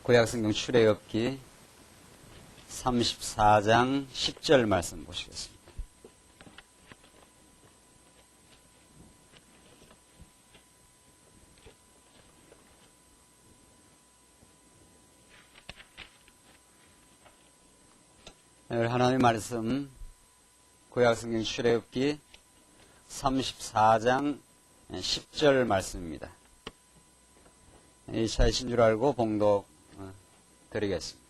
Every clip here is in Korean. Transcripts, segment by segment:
구약성경 출애굽기 34장 10절 말씀 보시겠습니다. 하나님의 말씀 구약성경 출애굽기 34장 10절 말씀입니다. 이 차이신 줄 알고 봉독 드리겠습니다.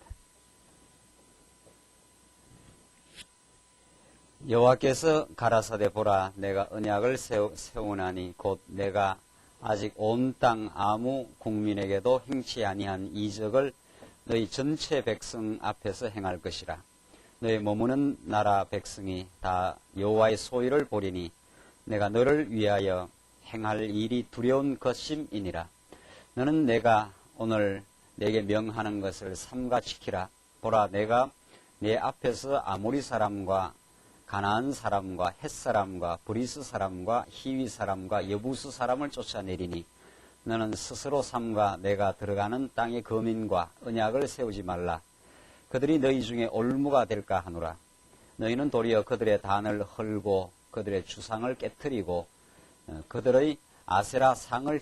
여호와께서 가라사대 보라 내가 언약을 세우나니 곧 내가 아직 온 땅 아무 국민에게도 행치 아니한 이적을 너희 전체 백성 앞에서 행할 것이라. 너희 머무는 나라 백성이 다 여호와의 소위를 보리니 내가 너를 위하여 행할 일이 두려운 것임이니라. 너는 내가 오늘 내게 명하는 것을 삼가 지키라. 보라 내가 내 앞에서 아모리 사람과 가나안 사람과 헷 사람과 브리스 사람과 히위 사람과 여부스 사람을 쫓아내리니 너는 스스로 삼가 내가 들어가는 땅의 거민과 언약을 세우지 말라. 그들이 너희 중에 올무가 될까 하노라. 너희는 도리어 그들의 단을 헐고 그들의 주상을 깨뜨리고 그들의 아세라 상을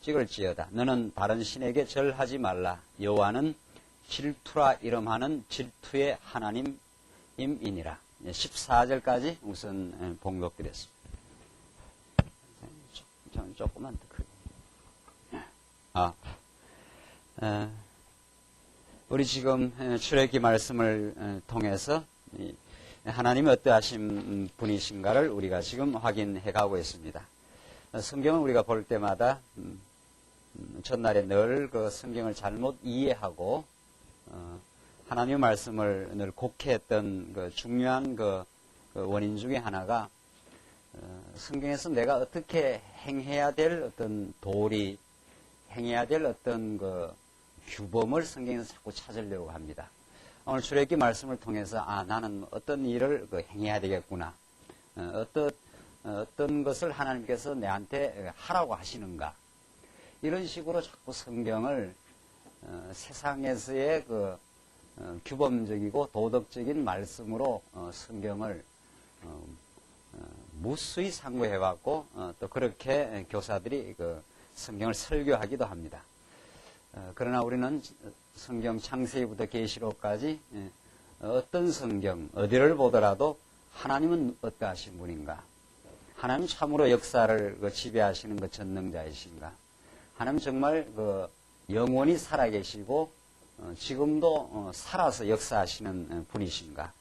찍을지어다. 너는 다른 신에게 절하지 말라. 여호와는 질투라 이름하는 질투의 하나님임이니라. 14절까지 우선 봉독드렸습니다. 조금만 더 크게. 우리 지금 출애굽기 말씀을 통해서 하나님이 어떠하신 분이신가를 우리가 지금 확인해 가고 있습니다. 성경을 우리가 볼 때마다 전날에 늘 그 성경을 잘못 이해하고 하나님의 말씀을 늘 곡해했던 그 중요한 그 원인 중에 하나가 성경에서 내가 어떻게 행해야 될 어떤 도리, 행해야 될 어떤 그 규범을 성경에서 자꾸 찾으려고 합니다. 오늘 출애굽기 말씀을 통해서 나는 어떤 일을 행해야 되겠구나. 어떤 것을 하나님께서 내한테 하라고 하시는가. 이런 식으로 자꾸 성경을 세상에서의 그 규범적이고 도덕적인 말씀으로 성경을 무수히 상고해왔고 또 그렇게 교사들이 그 성경을 설교하기도 합니다. 그러나 우리는 성경 창세기부터 계시록까지 어떤 성경 어디를 보더라도 하나님은 어떠하신 분인가? 하나님 참으로 역사를 지배하시는 그 전능자이신가? 하나님 정말 그 영원히 살아계시고 지금도 살아서 역사하시는 분이신가?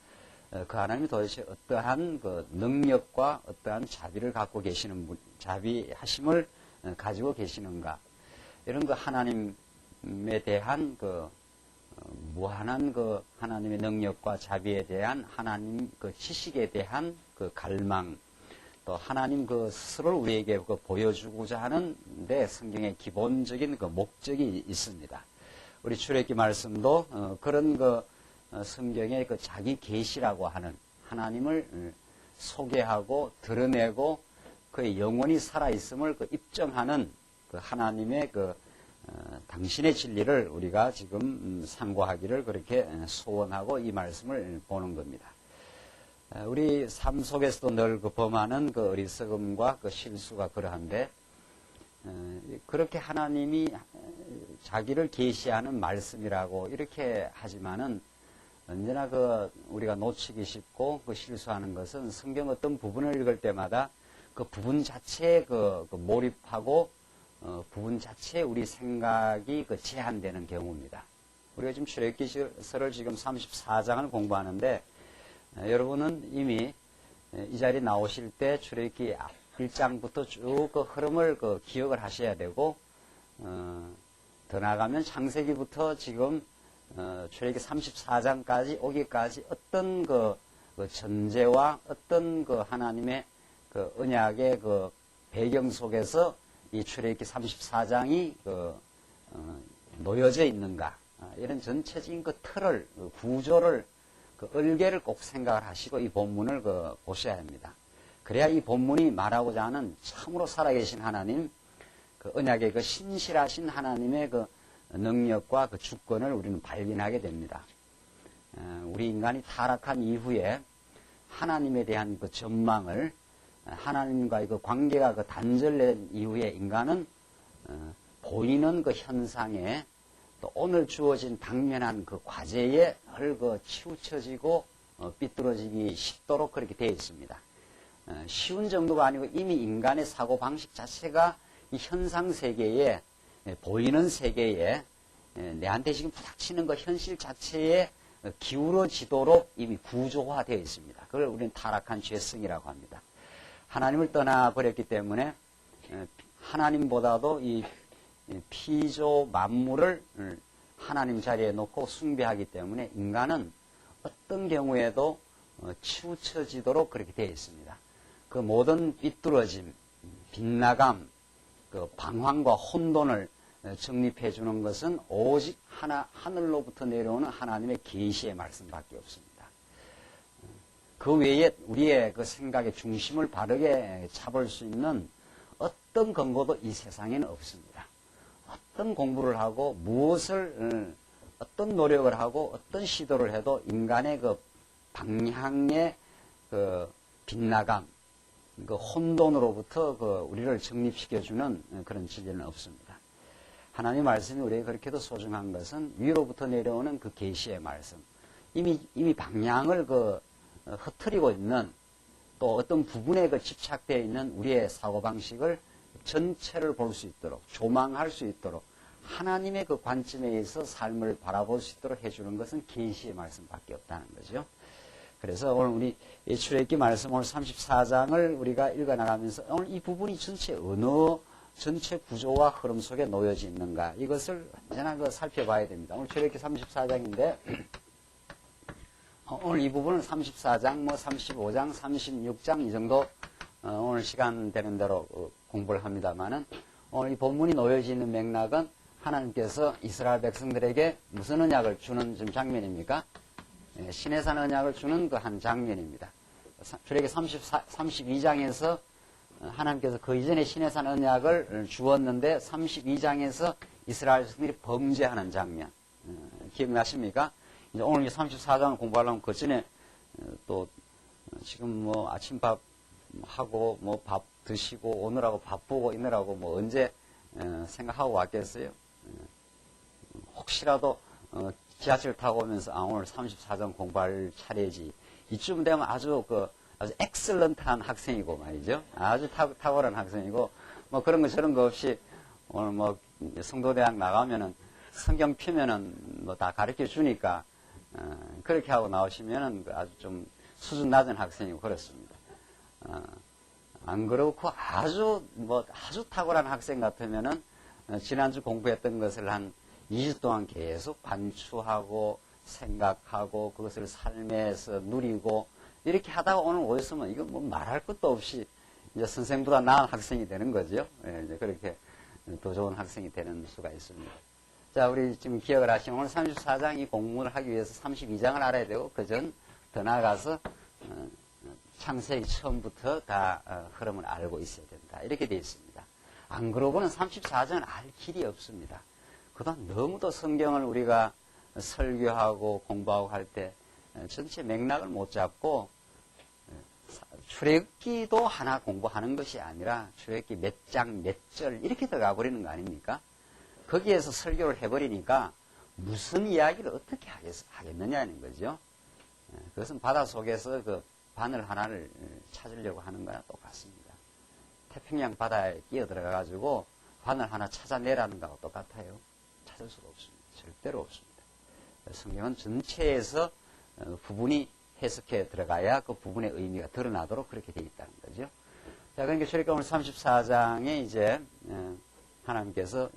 그 하나님이 도대체 어떠한 그 능력과 어떠한 자비를 갖고 계시는 분, 자비하심을 가지고 계시는가? 이런 그 하나님에 대한 그 무한한 그 하나님의 능력과 자비에 대한 하나님 그 지식에 대한 그 갈망, 또 하나님 그 스스로를 우리에게 그 보여주고자 하는데 성경의 기본적인 그 목적이 있습니다. 우리 출애굽기 말씀도 그런 그 성경의 그 자기 계시라고 하는 하나님을 소개하고 드러내고 그의 영원히 살아 있음을 그 입증하는 그 하나님의 그 당신의 진리를 우리가 지금 상고하기를 그렇게 소원하고 이 말씀을 보는 겁니다. 우리 삶 속에서도 늘 그 범하는 그 어리석음과 그 실수가 그러한데 그렇게 하나님이 자기를 계시하는 말씀이라고 이렇게 하지만은 언제나 그 우리가 놓치기 쉽고 그 실수하는 것은 성경 어떤 부분을 읽을 때마다 그 부분 자체에 그 몰입하고 부분 자체에 우리 생각이 그 제한되는 경우입니다. 우리가 지금 출애굽기서를 지금 34장을 공부하는데 여러분은 이미 이 자리에 나오실 때 출애굽기 1장부터 쭉 그 흐름을 그 기억을 하셔야 되고 더 나아가면 창세기부터 지금 출애굽기 34장까지 오기까지 어떤 그 전제와 어떤 그 하나님의 그 언약의 그 배경 속에서 이 출애굽기 34장이 놓여져 있는가 이런 전체적인 그 틀을 그 구조를 그 얼개를 꼭 생각을 하시고 이 본문을 보셔야 합니다. 그래야 이 본문이 말하고자 하는 참으로 살아계신 하나님, 그 언약의 그 신실하신 하나님의 그 능력과 그 주권을 우리는 발견하게 됩니다. 우리 인간이 타락한 이후에 하나님에 대한 그 전망을 하나님과의 그 관계가 그 단절된 이후에 인간은 보이는 그 현상에 또 오늘 주어진 당면한 그 과제에 헐거 치우쳐지고 삐뚤어지기 쉽도록 그렇게 되어 있습니다. 쉬운 정도가 아니고 이미 인간의 사고방식 자체가 이 현상 세계에 보이는 세계에 내한테 지금 부닥치는 그 현실 자체에 기울어지도록 이미 구조화되어 있습니다. 그걸 우리는 타락한 죄성이라고 합니다. 하나님을 떠나버렸기 때문에 하나님보다도 이 피조 만물을 하나님 자리에 놓고 숭배하기 때문에 인간은 어떤 경우에도 치우쳐지도록 그렇게 되어 있습니다. 그 모든 삐뚤어짐, 빗나감, 그 방황과 혼돈을 정립해 주는 것은 오직 하늘로부터 내려오는 하나님의 계시의 말씀밖에 없습니다. 그 외에 우리의 그 생각의 중심을 바르게 잡을 수 있는 어떤 근거도 이 세상에는 없습니다. 어떤 공부를 하고 무엇을 어떤 노력을 하고 어떤 시도를 해도 인간의 그 방향의 그 빗나감, 그 혼돈으로부터 그 우리를 정립시켜주는 그런 진리는 없습니다. 하나님의 말씀이 우리에게 그렇게도 소중한 것은 위로부터 내려오는 그 계시의 말씀, 이미 방향을 그 흐트리고 있는 또 어떤 부분에 그 집착되어 있는 우리의 사고방식을 전체를 볼 수 있도록 조망할 수 있도록 하나님의 그 관점에 의해서 삶을 바라볼 수 있도록 해주는 것은 계시의 말씀밖에 없다는 거죠. 그래서 오늘 우리 출애굽기 말씀 오늘 34장을 우리가 읽어나가면서 오늘 이 부분이 전체 구조와 흐름 속에 놓여져 있는가 이것을 언제나 살펴봐야 됩니다. 오늘 출애굽기 34장인데 오늘 이 부분은 34장, 35장, 36장 이 정도 오늘 시간 되는 대로 공부를 합니다만은 오늘 이 본문이 놓여져 있는 맥락은 하나님께서 이스라엘 백성들에게 무슨 언약을 주는 좀 장면입니까? 시내산 언약을 주는 그 한 장면입니다. 출애굽기 32장에서 하나님께서 그 이전에 시내산 언약을 주었는데 32장에서 이스라엘 백성들이 범죄하는 장면 기억나십니까? 이제 오늘 34장을 공부하려면 그 전에 또 지금 아침밥 하고 밥 드시고 오늘하고 바쁘고 이느라고 언제 생각하고 왔겠어요? 혹시라도 지하철 타고 오면서 오늘 34장 공부할 차례지 이쯤 되면 아주 엑셀런트한 학생이고 말이죠. 아주 탁월한 학생이고 그런 거 저런 거 없이 오늘 성도대학 나가면은 성경 피면은 다 가르쳐 주니까 그렇게 하고 나오시면은 아주 좀 수준 낮은 학생이고 그렇습니다. 안 그렇고 아주 탁월한 학생 같으면은 지난주 공부했던 것을 한 2주 동안 계속 반추하고 생각하고 그것을 삶에서 누리고 이렇게 하다가 오늘 오셨으면 이거 말할 것도 없이 이제 선생보다 나은 학생이 되는 거죠. 이제 그렇게 더 좋은 학생이 되는 수가 있습니다. 자, 우리 지금 기억을 하시면 오늘 34장 이 공부를 하기 위해서 32장을 알아야 되고 그전 더 나아가서 창세기 처음부터 다 흐름을 알고 있어야 된다. 이렇게 되어 있습니다. 안 그러고는 34장은 알 길이 없습니다. 그동안 너무도 성경을 우리가 설교하고 공부하고 할 때 전체 맥락을 못 잡고 출애굽기도 하나 공부하는 것이 아니라 출애굽기 몇 장, 몇 절 이렇게 들어가 버리는 거 아닙니까? 거기에서 설교를 해버리니까 무슨 이야기를 어떻게 하겠느냐는 거죠. 그것은 바다 속에서 그 바늘 하나를 찾으려고 하는 거나 똑같습니다. 태평양 바다에 끼어 들어가가지고 바늘 하나 찾아내라는 거하고 똑같아요. 찾을 수가 없습니다. 절대로 없습니다. 성경은 전체에서 부분이 해석해 들어가야 그 부분의 의미가 드러나도록 그렇게 되어 있다는 거죠. 자, 그러니까 출애굽기 오늘 34장에 이제 하나님께서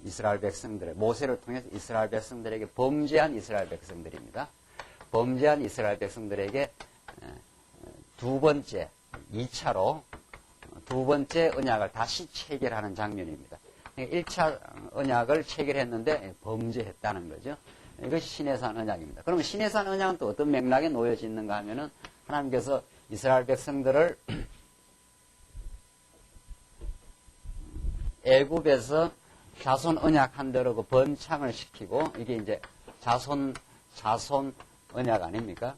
이스라엘 백성들의 모세를 통해서 이스라엘 백성들에게 범죄한 이스라엘 백성들입니다. 범죄한 이스라엘 백성들에게 두 번째, 2차로 두 번째 언약을 다시 체결하는 장면입니다. 1차 언약을 체결했는데 범죄했다는 거죠. 이것이 시내산 언약입니다. 그러면 시내산 언약은 또 어떤 맥락에 놓여져 있는가 하면은 하나님께서 이스라엘 백성들을 애굽에서 자손 언약한 대로 그 번창을 시키고, 이게 이제 자손 언약 아닙니까?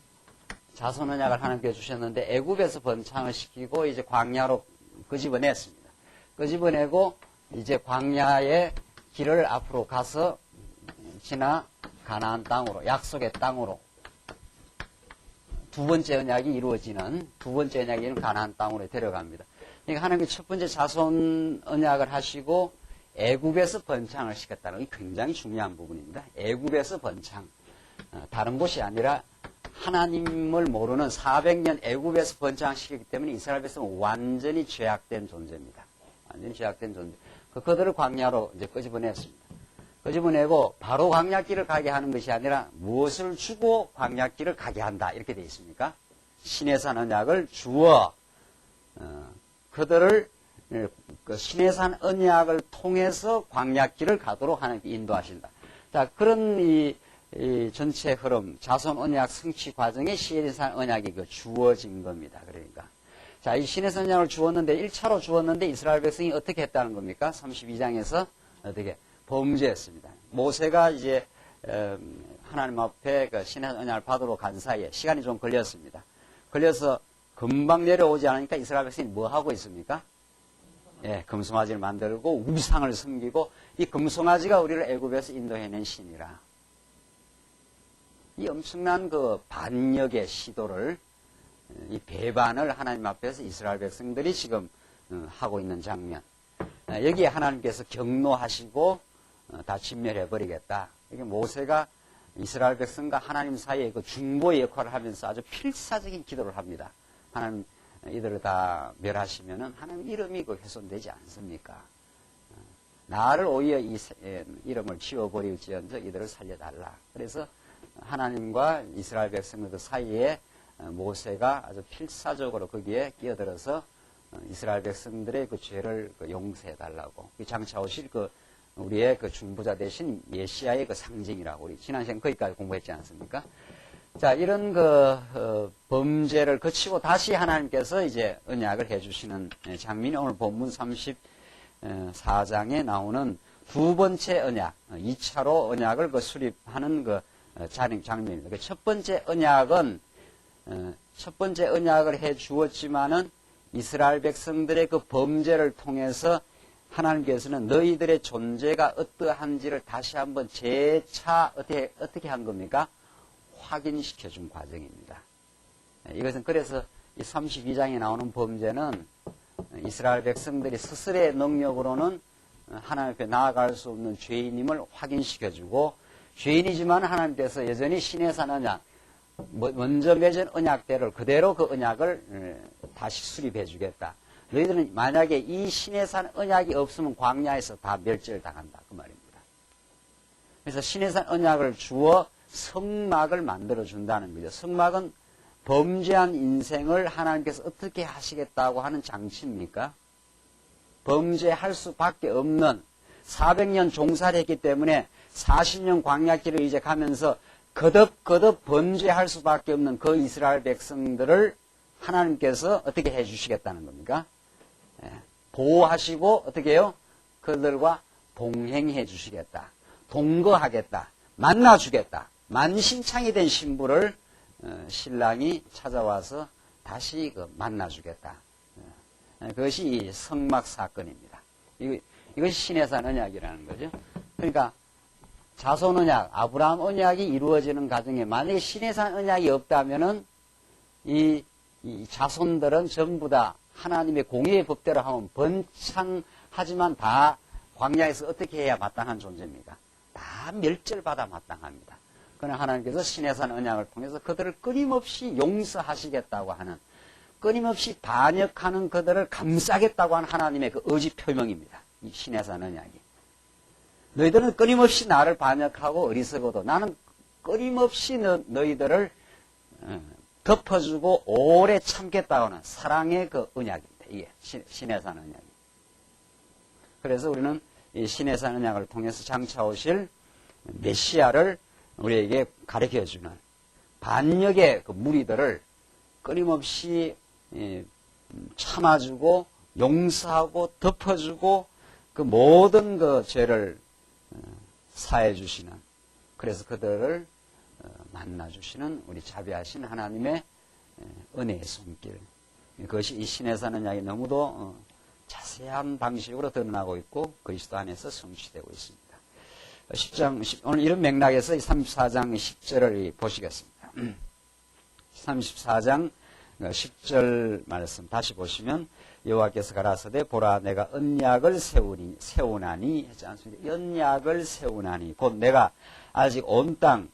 자손 언약을 하나님께 주셨는데 애굽에서 번창을 시키고 이제 광야로 끄집어냈습니다. 끄집어내고 이제 광야의 길을 앞으로 가서 지나 가나안 땅으로, 약속의 땅으로 두 번째 언약이 이루어지는 가나안 땅으로 데려갑니다. 그러니까 하나님이 첫 번째 자손 언약을 하시고 애굽에서 번창을 시켰다는 게 굉장히 중요한 부분입니다. 애굽에서 번창. 다른 곳이 아니라 하나님을 모르는 400년 애굽에서 번창시켰기 때문에 이스라엘 백성은 완전히 죄악된 존재입니다. 완전히 죄악된 존재. 그들을 광야로 이제 끄집어냈습니다. 끄집어내고 바로 광야길을 가게 하는 것이 아니라 무엇을 주고 광야길을 가게 한다. 이렇게 되어 있습니까? 시내산 언약을 주어 그들을 그 시내산 언약을 통해서 광야길을 가도록 하나님께 인도하신다. 자, 그런 이 전체 흐름, 자손 언약 성취 과정에 시내산 언약이 주어진 겁니다. 그러니까. 자, 이 시내산 언약을 주었는데, 1차로 주었는데 이스라엘 백성이 어떻게 했다는 겁니까? 32장에서 어떻게? 범죄했습니다. 모세가 이제, 하나님 앞에 그 시내산 언약을 받으러 간 사이에 시간이 좀 걸렸습니다. 걸려서 금방 내려오지 않으니까 이스라엘 백성이 뭐 하고 있습니까? 예, 금송아지를 만들고 우상을 섬기고, 이 금송아지가 우리를 애굽에서 인도해낸 신이라. 이 엄청난 그 반역의 시도를, 이 배반을 하나님 앞에서 이스라엘 백성들이 지금 하고 있는 장면. 여기에 하나님께서 경노하시고 다 진멸해버리겠다. 이게 모세가 이스라엘 백성과 하나님 사이에 그 중보의 역할을 하면서 아주 필사적인 기도를 합니다. 하나님, 이들을 다 멸하시면은 하나님 이름이 그 훼손되지 않습니까? 나를 오히려 이 이름을 지워버릴지언정 이들을 살려달라. 그래서 하나님과 이스라엘 백성들 사이에 모세가 아주 필사적으로 거기에 끼어들어서 이스라엘 백성들의 그 죄를 용서해달라고. 장차 오실 우리의 그 중보자 대신 메시아의 그 상징이라고 우리 지난 시간 거기까지 공부했지 않습니까? 자, 이런 범죄를 거치고 다시 하나님께서 이제 언약을 해주시는 장면이 오늘 본문 34장에 나오는 두 번째 언약, 2차로 언약을 수립하는 장면입니다. 첫 번째 언약을 해 주었지만은 이스라엘 백성들의 그 범죄를 통해서 하나님께서는 너희들의 존재가 어떠한지를 다시 한번 재차 어떻게 한 겁니까? 확인시켜 준 과정입니다. 이것은 그래서 이 32장에 나오는 범죄는 이스라엘 백성들이 스스로의 능력으로는 하나님 앞에 나아갈 수 없는 죄인임을 확인시켜 주고, 죄인이지만 하나님께서 여전히 시내산 언약, 먼저 맺은 언약대로 그대로 그 언약을 다시 수립해 주겠다. 너희들은 만약에 이 시내산 언약이 없으면 광야에서 다 멸절당한다. 그 말입니다. 그래서 시내산 언약을 주어 성막을 만들어 준다는 거죠. 성막은 범죄한 인생을 하나님께서 어떻게 하시겠다고 하는 장치입니까? 범죄할 수밖에 없는 400년 종사를 했기 때문에 40년 광야길을 이제 가면서 거듭거듭 범죄할 수밖에 없는 그 이스라엘 백성들을 하나님께서 어떻게 해 주시겠다는 겁니까? 보호하시고 어떻게 해요? 그들과 동행해 주시겠다. 동거하겠다. 만나주겠다. 만신창이 된 신부를 신랑이 찾아와서 다시 만나주겠다. 그것이 이 성막 사건입니다. 이것이 시내산 언약이라는 거죠. 그러니까 자손 언약, 아브라함 언약이 이루어지는 과정에 만약에 시내산 언약이 없다면은 이 자손들은 전부 다 하나님의 공의의 법대로 하면 번창하지만 다 광야에서 어떻게 해야 마땅한 존재입니까? 다 멸절받아 마땅합니다. 그러나 하나님께서 시내산 언약을 통해서 그들을 끊임없이 용서하시겠다고 하는, 끊임없이 반역하는 그들을 감싸겠다고 하는 하나님의 그 의지 표명입니다. 이 시내산 언약이. 너희들은 끊임없이 나를 반역하고 어리석어도 나는 끊임없이 너희들을 덮어주고 오래 참겠다고 하는 사랑의 그 언약입니다. 이게 시내산 언약이. 그래서 우리는 이 시내산 언약을 통해서 장차 오실 메시아를 우리에게 가르쳐주는 반역의 그 무리들을 끊임없이 참아주고 용서하고 덮어주고 그 모든 그 죄를 사해 주시는, 그래서 그들을 만나 주시는 우리 자비하신 하나님의 은혜의 손길. 그것이 이 신에 사는 이야기 너무도 자세한 방식으로 드러나고 있고 그리스도 안에서 성취되고 있습니다. 10장, 오늘 이런 맥락에서 34장 10절을 보시겠습니다. 34장 10절 말씀 다시 보시면 여호와께서 가라사대 보라 내가 언약을 세우나니 했지 않습니까? 언약을 세우나니 곧 내가 아직 온 땅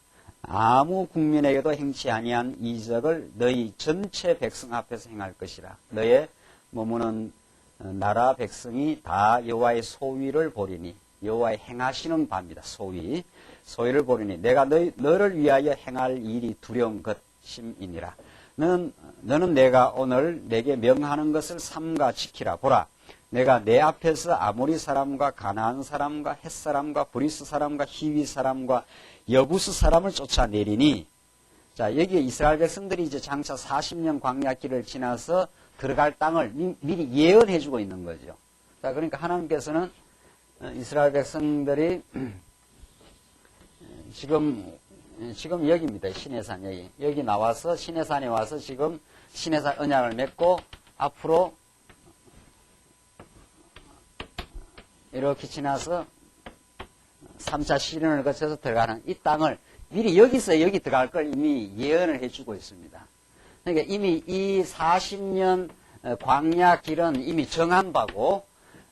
아무 국민에게도 행치 아니한 이적을 너희 전체 백성 앞에서 행할 것이라. 너의 머무는 나라 백성이 다 여호와의 소위를 보리니, 여호와의 행하시는 바입니다. 소위를 보리니 내가 너를 위하여 행할 일이 두려운 것임이니라. 너는 내가 오늘 내게 명하는 것을 삼가 지키라. 보라, 내가 내 앞에서 아모리 사람과 가나안 사람과 헷 사람과 브리스 사람과 히위 사람과 여부스 사람을 쫓아내리니. 자, 여기에 이스라엘 백성들이 이제 장차 40년 광야길을 지나서 들어갈 땅을 미리 예언해주고 있는 거죠. 자, 그러니까 하나님께서는 이스라엘 백성들이 지금 여기입니다. 시내산 여기 나와서 시내산에 와서 지금 시내산 언약을 맺고 앞으로 이렇게 지나서 3차 시련을 거쳐서 들어가는 이 땅을 미리 여기서 여기 들어갈 걸 이미 예언을 해주고 있습니다. 그러니까 이미 이 40년 광야 길은 이미 정한 바고,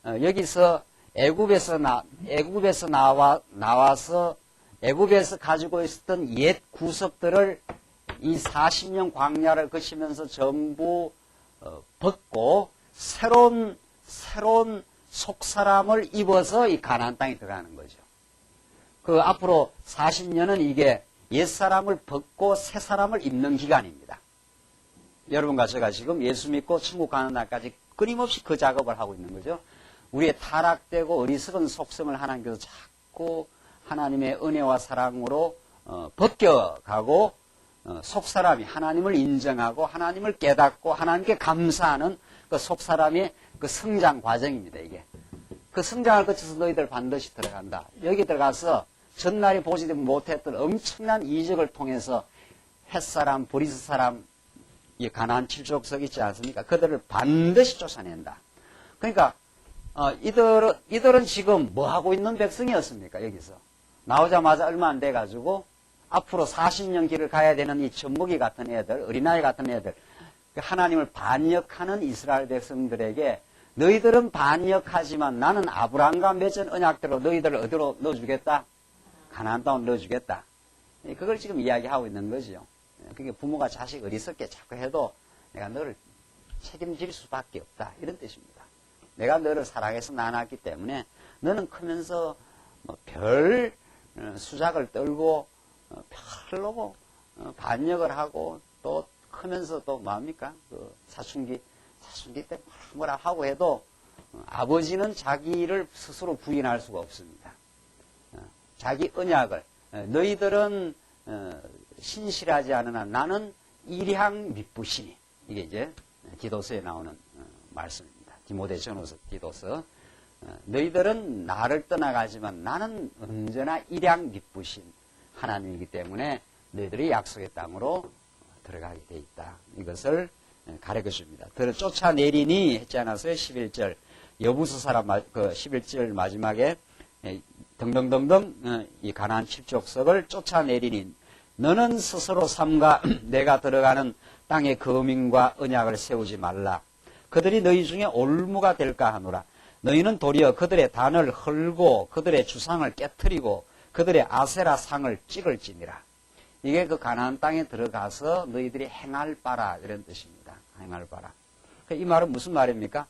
여기서 애굽에서 나와서 애굽에서 가지고 있었던 옛 구석들을 이 40년 광야를 거치면서 전부 벗고 새로운 속사람을 입어서 이 가나안 땅에 들어가는 거죠. 그 앞으로 40년은 이게 옛사람을 벗고 새사람을 입는 기간입니다. 여러분과 제가 지금 예수 믿고 천국 가는 날까지 끊임없이 그 작업을 하고 있는 거죠. 우리의 타락되고 어리석은 속성을 하나님께서 자꾸 하나님의 은혜와 사랑으로 벗겨가고 속사람이 하나님을 인정하고 하나님을 깨닫고 하나님께 감사하는 그 속사람의 그 성장 과정입니다. 이게 그 성장을 거쳐서 너희들 반드시 들어간다. 여기 들어가서 전날에 보지 못했던 엄청난 이적을 통해서 헷사람, 브리스 사람, 이 가나안 7족속 있지 않습니까? 그들을 반드시 쫓아낸다. 그러니까 이들은 지금 뭐 하고 있는 백성이었습니까? 여기서 나오자마자 얼마 안 돼가지고 앞으로 40년 길을 가야 되는 이 젖먹이 같은 애들, 어린아이 같은 애들, 하나님을 반역하는 이스라엘 백성들에게 너희들은 반역하지만 나는 아브라함과 맺은 언약대로 너희들을 어디로 넣어주겠다? 가나안 땅으로 넣어주겠다. 그걸 지금 이야기하고 있는 거죠. 그러니까 부모가 자식 어리석게 자꾸 해도 내가 너를 책임질 수밖에 없다. 이런 뜻입니다. 내가 너를 사랑해서 낳았기 때문에 너는 크면서 별 수작을 떨고 별로 반역을 하고 또 크면서 또 뭐합니까? 그 사춘기 때 뭐라 하고 해도 아버지는 자기를 스스로 부인할 수가 없습니다. 자기 언약을 너희들은 신실하지 않으나 나는 일향 미쁘시니, 이게 이제 디도서에 나오는 말씀입니다. 디모데전후서 디도서. 너희들은 나를 떠나가지만 나는 언제나 일향 미쁘신 하나님이기 때문에 너희들이 약속의 땅으로 들어가게 돼 있다. 이것을 가르쳐 줍니다. 쫓아내리니 했지 않았어요? 11절. 여부수 사람, 11절 마지막에 등등등등 이 가나안 7족속을 쫓아내리니 너는 스스로 삼가 내가 들어가는 땅의 거민과 언약을 세우지 말라. 그들이 너희 중에 올무가 될까 하노라. 너희는 도리어 그들의 단을 헐고 그들의 주상을 깨트리고 그들의 아세라 상을 찍을지니라. 이게 그 가나안 땅에 들어가서 너희들이 행할 바라, 이런 뜻입니다. 행할 바라. 이 말은 무슨 말입니까?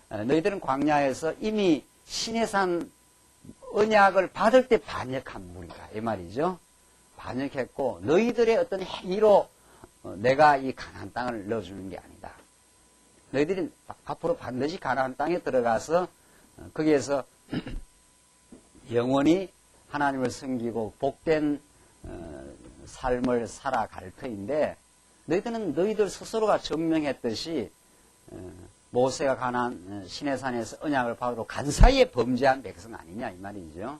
너희들은 광야에서 이미 시내산 언약을 받을 때 반역한 무리다, 이 말이죠. 반역했고 너희들의 어떤 행위로 내가 이 가나안 땅을 넣어주는 게 아니다. 너희들이 앞으로 반드시 가나안 땅에 들어가서 거기에서 영원히 하나님을 섬기고 복된 삶을 살아갈 터인데, 너희들은 너희들 스스로가 증명했듯이 모세가 가나안 시내산에서 언약을 받으러 간 사이에 범죄한 백성 아니냐 이 말이죠.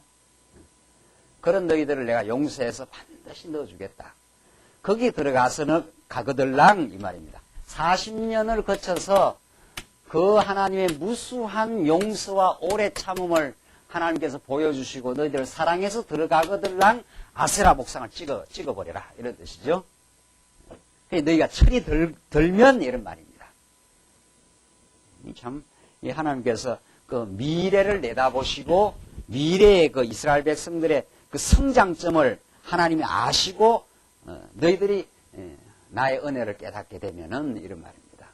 그런 너희들을 내가 용서해서 반드시 넣어주겠다. 거기 들어가서는 가거들랑 이 말입니다. 40년을 거쳐서 그 하나님의 무수한 용서와 오래 참음을 하나님께서 보여주시고 너희들을 사랑해서 들어가거들랑 아세라 목상을 찍어버려라 이런 뜻이죠. 너희가 철이 들면 이런 말입니다. 참, 이 하나님께서 그 미래를 내다보시고 미래의 그 이스라엘 백성들의 그 성장점을 하나님이 아시고 너희들이 나의 은혜를 깨닫게 되면은 이런 말입니다.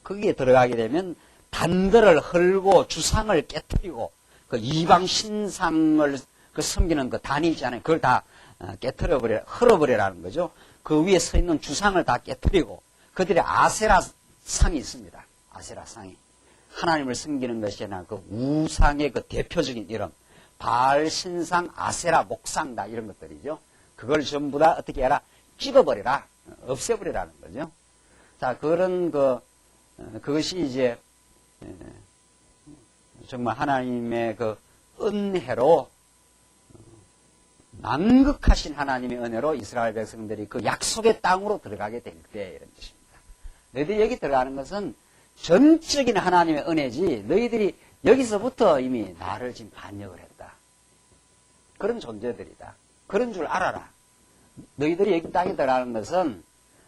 거기에 들어가게 되면 단들을 헐고 주상을 깨뜨리고 그 이방 신상을 그 섬기는 그 단이 있잖아요. 그걸 다 깨뜨려버려, 헐어버리라는 거죠. 그 위에 서 있는 주상을 다 깨뜨리고 그들의 아세라 상이 있습니다. 아세라 상이. 하나님을 섬기는 것이 아니라 그 우상의 그 대표적인 이름. 바알 신상, 아세라, 목상다 이런 것들이죠. 그걸 전부 다 어떻게 해라? 찍어버려라. 없애버리라는 거죠. 자, 그런 그것이 이제 정말 하나님의 그 은혜로 만극하신 하나님의 은혜로 이스라엘 백성들이 그 약속의 땅으로 들어가게 될 때 이런 뜻입니다. 너희들이 여기 들어가는 것은 전적인 하나님의 은혜지 너희들이 여기서부터 이미 나를 지금 반역을 했다. 그런 존재들이다. 그런 줄 알아라. 너희들이 여기 땅에 들어가는 것은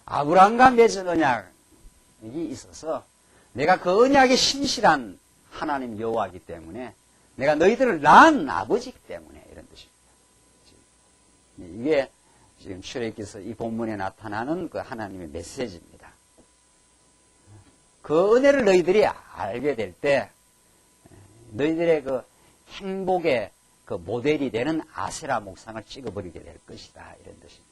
아브라함과 맺은 언약이 있어서 내가 그 언약에 신실한 하나님 여호와이기 때문에 내가 너희들을 낳은 아버지이기 때문에 이런 뜻입니다. 이게 지금 출애굽기서 이 본문에 나타나는 그 하나님의 메시지입니다. 그 은혜를 너희들이 알게 될 때 너희들의 그 행복의 그 모델이 되는 아세라 목상을 찍어버리게 될 것이다. 이런 뜻입니다.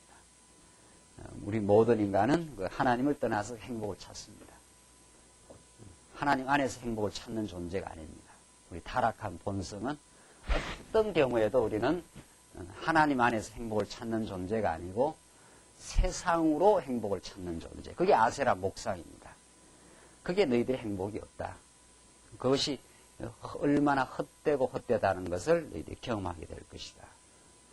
우리 모든 인간은 그 하나님을 떠나서 행복을 찾습니다. 하나님 안에서 행복을 찾는 존재가 아닙니다. 우리 타락한 본성은 어떤 경우에도 우리는 하나님 안에서 행복을 찾는 존재가 아니고 세상으로 행복을 찾는 존재. 그게 아세라 목상입니다. 그게 너희들의 행복이 없다. 그것이 얼마나 헛되고 헛되다는 것을 너희들이 경험하게 될 것이다.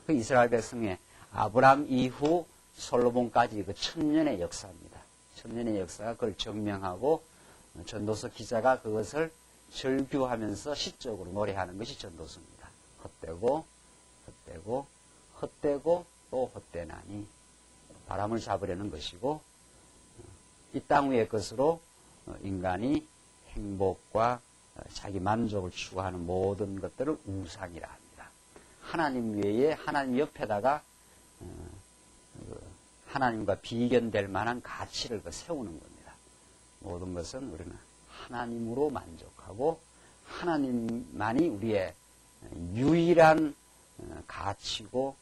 그 이스라엘 백성의 아브라함 이후 솔로몬까지 그 1000년의 역사입니다. 1000년의 역사가 그걸 증명하고 전도서 기자가 그것을 절규하면서 시적으로 노래하는 것이 전도서입니다. 헛되고 헛되고 헛되고 또 헛되나니 바람을 잡으려는 것이고 이 땅 위의 것으로 인간이 행복과 자기 만족을 추구하는 모든 것들을 우상이라 합니다. 하나님 외에 하나님 옆에다가 하나님과 비견될 만한 가치를 세우는 겁니다. 모든 것은 우리는 하나님으로 만족하고 하나님만이 우리의 유일한 가치고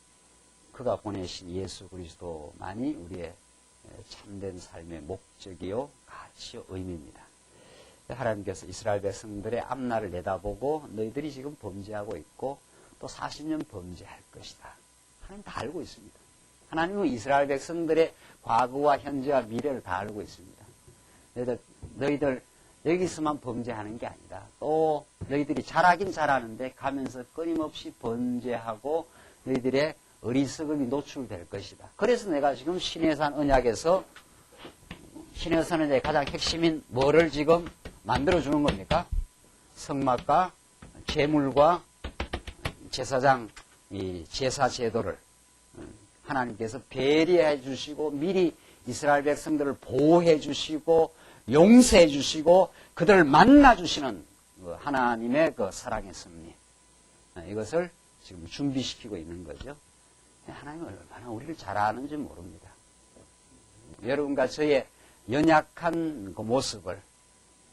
그가 보내신 예수 그리스도만이 우리의 참된 삶의 목적이요 가치요 의미입니다. 하나님께서 이스라엘 백성들의 앞날을 내다보고 너희들이 지금 범죄하고 있고 또 40년 범죄할 것이다. 하나님 다 알고 있습니다. 하나님은 이스라엘 백성들의 과거와 현재와 미래를 다 알고 있습니다. 너희들 여기서만 범죄하는 게 아니다. 또 너희들이 잘하긴 잘하는데 가면서 끊임없이 범죄하고 너희들의 어리석음이 노출될 것이다. 그래서 내가 지금 시내산 언약에서 시내산 언약의 가장 핵심인 뭐를 지금 만들어주는 겁니까? 성막과 제물과 제사장 이 제사 제도를 하나님께서 배려해 주시고 미리 이스라엘 백성들을 보호해 주시고 용서해 주시고 그들을 만나 주시는 하나님의 그 사랑의 섭리 이것을 지금 준비시키고 있는 거죠. 하나님은 얼마나 우리를 잘 아는지 모릅니다. 여러분과 저의 연약한 그 모습을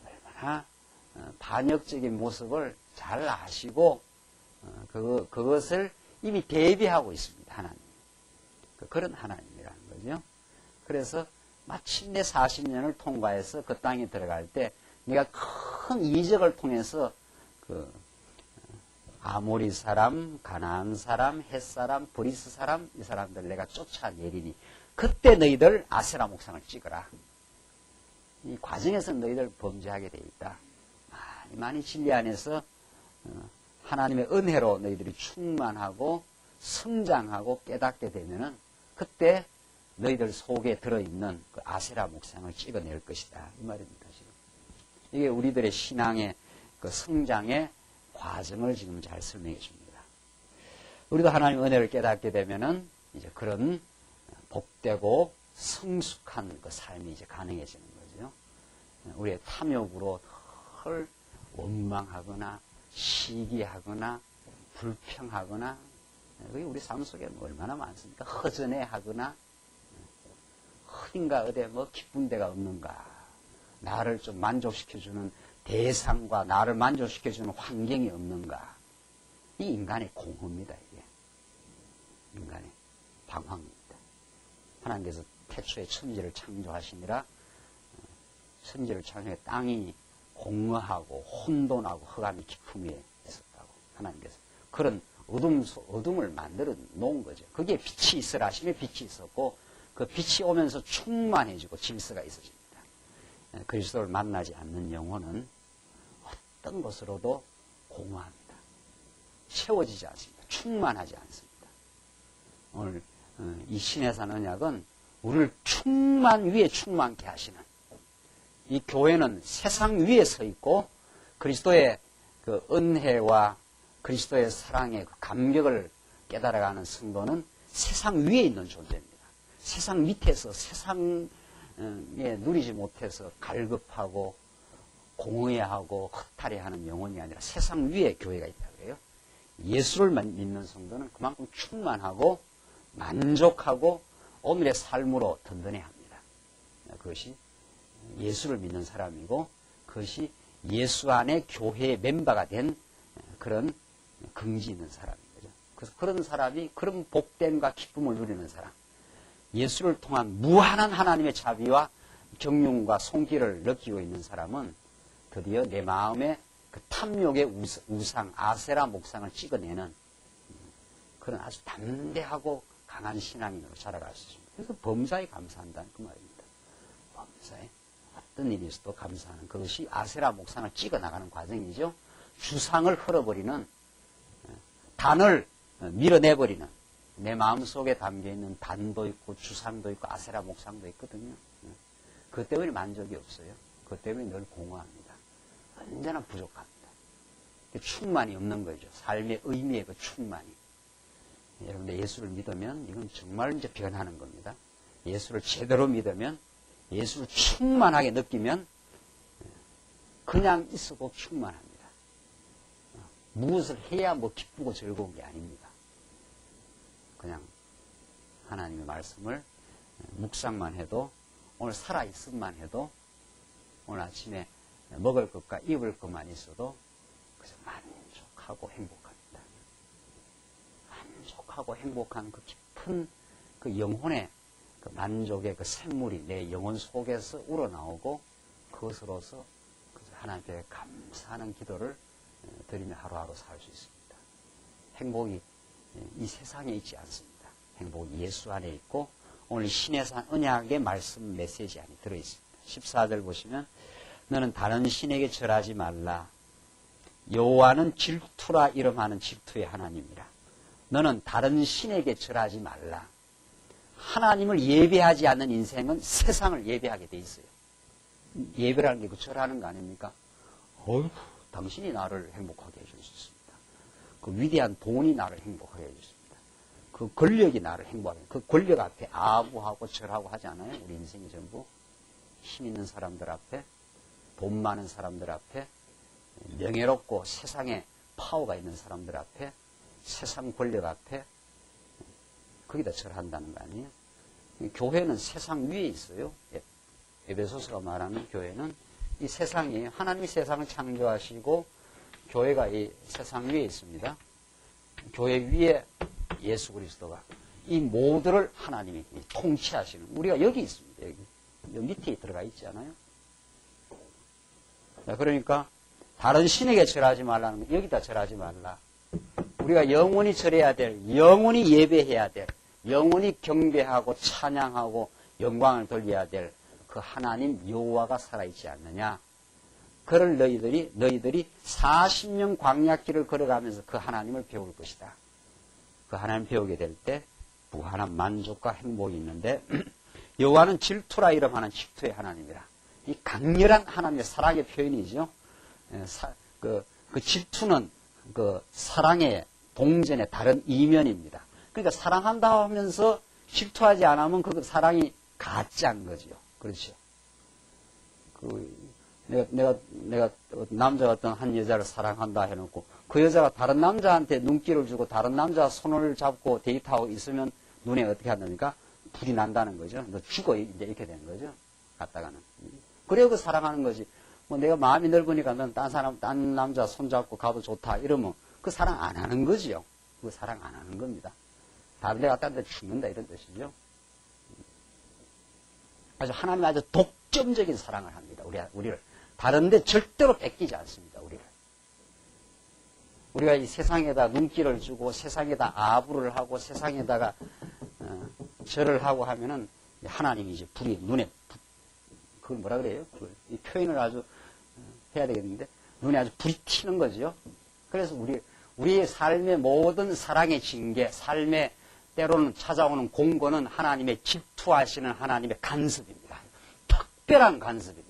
얼마나 반역적인 모습을 잘 아시고 그것을 이미 대비하고 있습니다. 하나님. 그런 하나님이라는 거죠. 그래서 마침내 40년을 통과해서 그 땅에 들어갈 때 네가 큰 이적을 통해서 그 아모리 사람, 가나안 사람, 헷 사람, 브리스 사람 이 사람들 내가 쫓아내리니 그때 너희들 아세라 목상을 찍어라. 이 과정에서 너희들 범죄하게 돼 있다. 많이 진리 안에서 하나님의 은혜로 너희들이 충만하고 성장하고 깨닫게 되면은 그때 너희들 속에 들어있는 그 아세라 목상을 찍어낼 것이다. 이 말입니다, 지금. 이게 우리들의 신앙의 그 성장의 과정을 지금 잘 설명해 줍니다. 우리도 하나님의 은혜를 깨닫게 되면은 이제 그런 복되고 성숙한 그 삶이 이제 가능해지는 거죠. 우리의 탐욕으로 헐 원망하거나 시기하거나 불평하거나 그게 우리 삶 속에 얼마나 많습니까? 허전해하거나 어딘가 어디에 뭐 기쁜 데가 없는가, 나를 좀 만족시켜주는 대상과 나를 만족시켜주는 환경이 없는가. 이 인간의 공허입니다. 이게 인간의 방황입니다. 하나님께서 태초에 천지를 창조하시니라 천지를 창조해 땅이 공허하고 혼돈하고 흑암이 깊음 위에 있었다고 하나님께서 그런 어둠을 만들어 놓은 거죠. 거기에 빛이 있으라 하시면 빛이 있었고 그 빛이 오면서 충만해지고 질서가 있어집니다. 그리스도를 만나지 않는 영혼은 어떤 것으로도 공허합니다. 채워지지 않습니다. 충만하지 않습니다. 오늘 이 신의 산 언약은 우리를 충만 위에 충만케 하시는, 이 교회는 세상 위에 서 있고 그리스도의 그 은혜와 그리스도의 사랑의 그 감격을 깨달아가는 성도는 세상 위에 있는 존재입니다. 세상 밑에서 세상에 누리지 못해서 갈급하고 공허해하고 허탈해하는 영혼이 아니라 세상 위에 교회가 있다고 해요. 예수를 믿는 성도는 그만큼 충만하고 만족하고 오늘의 삶으로 든든해합니다. 그것이 예수를 믿는 사람이고 그것이 예수 안에 교회의 멤버가 된 그런 긍지 있는 사람인 거죠. 그래서 그런 사람이 그런 복됨과 기쁨을 누리는 사람, 예수를 통한 무한한 하나님의 자비와 경륜과 손길을 느끼고 있는 사람은 드디어 내 마음에 그 탐욕의 우상 아세라 목상을 찍어내는 그런 아주 담대하고 강한 신앙인으로 자라갈 수 있습니다. 그래서 범사에 감사한다는 그 말입니다. 범사에 어떤 일이 있어도 감사하는 그것이 아세라 목상을 찍어나가는 과정이죠. 주상을 흘어버리는, 단을 밀어내버리는, 내 마음속에 담겨있는 단도 있고 주상도 있고 아세라 목상도 있거든요. 그것 때문에 만족이 없어요. 그것 때문에 늘 공허합니다. 언제나 부족합니다. 충만이 없는 거죠. 삶의 의미의 그 충만이. 여러분들 예수를 믿으면 이건 정말 이제 변하는 겁니다. 예수를 제대로 믿으면, 예수를 충만하게 느끼면 그냥 있어도 충만합니다. 무엇을 해야 뭐 기쁘고 즐거운 게 아닙니다. 그냥 하나님의 말씀을 묵상만 해도, 오늘 살아있음만 해도, 오늘 아침에 먹을 것과 입을 것만 있어도 그저 만족하고 행복합니다. 만족하고 행복한 그 깊은 그 영혼의 그 만족의 그 샘물이 내 영혼 속에서 우러나오고 그것으로서 하나님께 감사하는 기도를 드리며 하루하루 살 수 있습니다. 행복이 이 세상에 있지 않습니다. 행복이 예수 안에 있고 오늘 신의 산 언약의 말씀 메시지 안에 들어있습니다. 14절 보시면 너는 다른 신에게 절하지 말라. 여호와는 질투라 이름하는 질투의 하나님이라. 너는 다른 신에게 절하지 말라. 하나님을 예배하지 않는 인생은 세상을 예배하게 돼 있어요. 예배라는 게 그 절하는 거 아닙니까? 어휴, 당신이 나를 행복하게 해줄 수 있습니다. 그 위대한 돈이 나를 행복하게 해줄 수 있습니다. 그 권력이 나를 행복하게, 그 권력 앞에 아부하고 절하고 하지 않아요? 우리 인생이 전부 힘 있는 사람들 앞에, 돈 많은 사람들 앞에, 명예롭고 세상에 파워가 있는 사람들 앞에, 세상 권력 앞에 거기다 절한다는 거 아니에요? 교회는 세상 위에 있어요. 에베소서가 말하는 교회는 이 세상이, 하나님이 세상을 창조하시고 교회가 이 세상 위에 있습니다. 교회 위에 예수 그리스도가 이 모두를 하나님이 통치하시는, 우리가 여기 있습니다. 여기 밑에 들어가 있지 않아요? 그러니까 다른 신에게 절하지 말라는 거, 여기다 절하지 말라. 우리가 영원히 절해야 될, 영원히 예배해야 될, 영원히 경배하고 찬양하고 영광을 돌려야 될 그 하나님 여호와가 살아있지 않느냐. 그럴 너희들이 40년 광야길을 걸어가면서 그 하나님을 배울 것이다. 그 하나님 배우게 될 때 무한한 만족과 행복이 있는데 여호와는 질투라 이름하는 질투의 하나님이라. 이 강렬한 하나님의 사랑의 표현이죠. 그 질투는 그 사랑의 동전의 다른 이면입니다. 그러니까 사랑한다 하면서 질투하지 않으면 그 사랑이 가짜인 거죠. 그렇죠. 내가 남자가 어떤 한 여자를 사랑한다 해놓고 그 여자가 다른 남자한테 눈길을 주고 다른 남자 손을 잡고 데이트하고 있으면 눈에 어떻게 한답니까? 불이 난다는 거죠. 너 죽어 이제 이렇게 되는 거죠. 갔다가는. 그래야 그 사랑하는 거지. 뭐 내가 마음이 넓으니까 넌 딴 남자 손잡고 가도 좋다 이러면 그 사랑 안 하는 거지요. 그 사랑 안 하는 겁니다. 다른 데 갔다 데 죽는다 이런 뜻이죠. 아주 하나님이 아주 독점적인 사랑을 합니다. 우리를. 다른 데 절대로 뺏기지 않습니다. 우리가 이 세상에다 눈길을 주고 세상에다 아부를 하고 세상에다가 절을 하고 하면은 하나님이 이제 불이 눈에 그걸 뭐라 그래요? 이 표현을 아주 해야 되겠는데 눈에 아주 불이 튀는 거죠. 그래서 우리의 삶의 모든 사랑의 징계, 삶의 때로는 찾아오는 공고는 하나님의 질투하시는 하나님의 간섭입니다. 특별한 간섭입니다.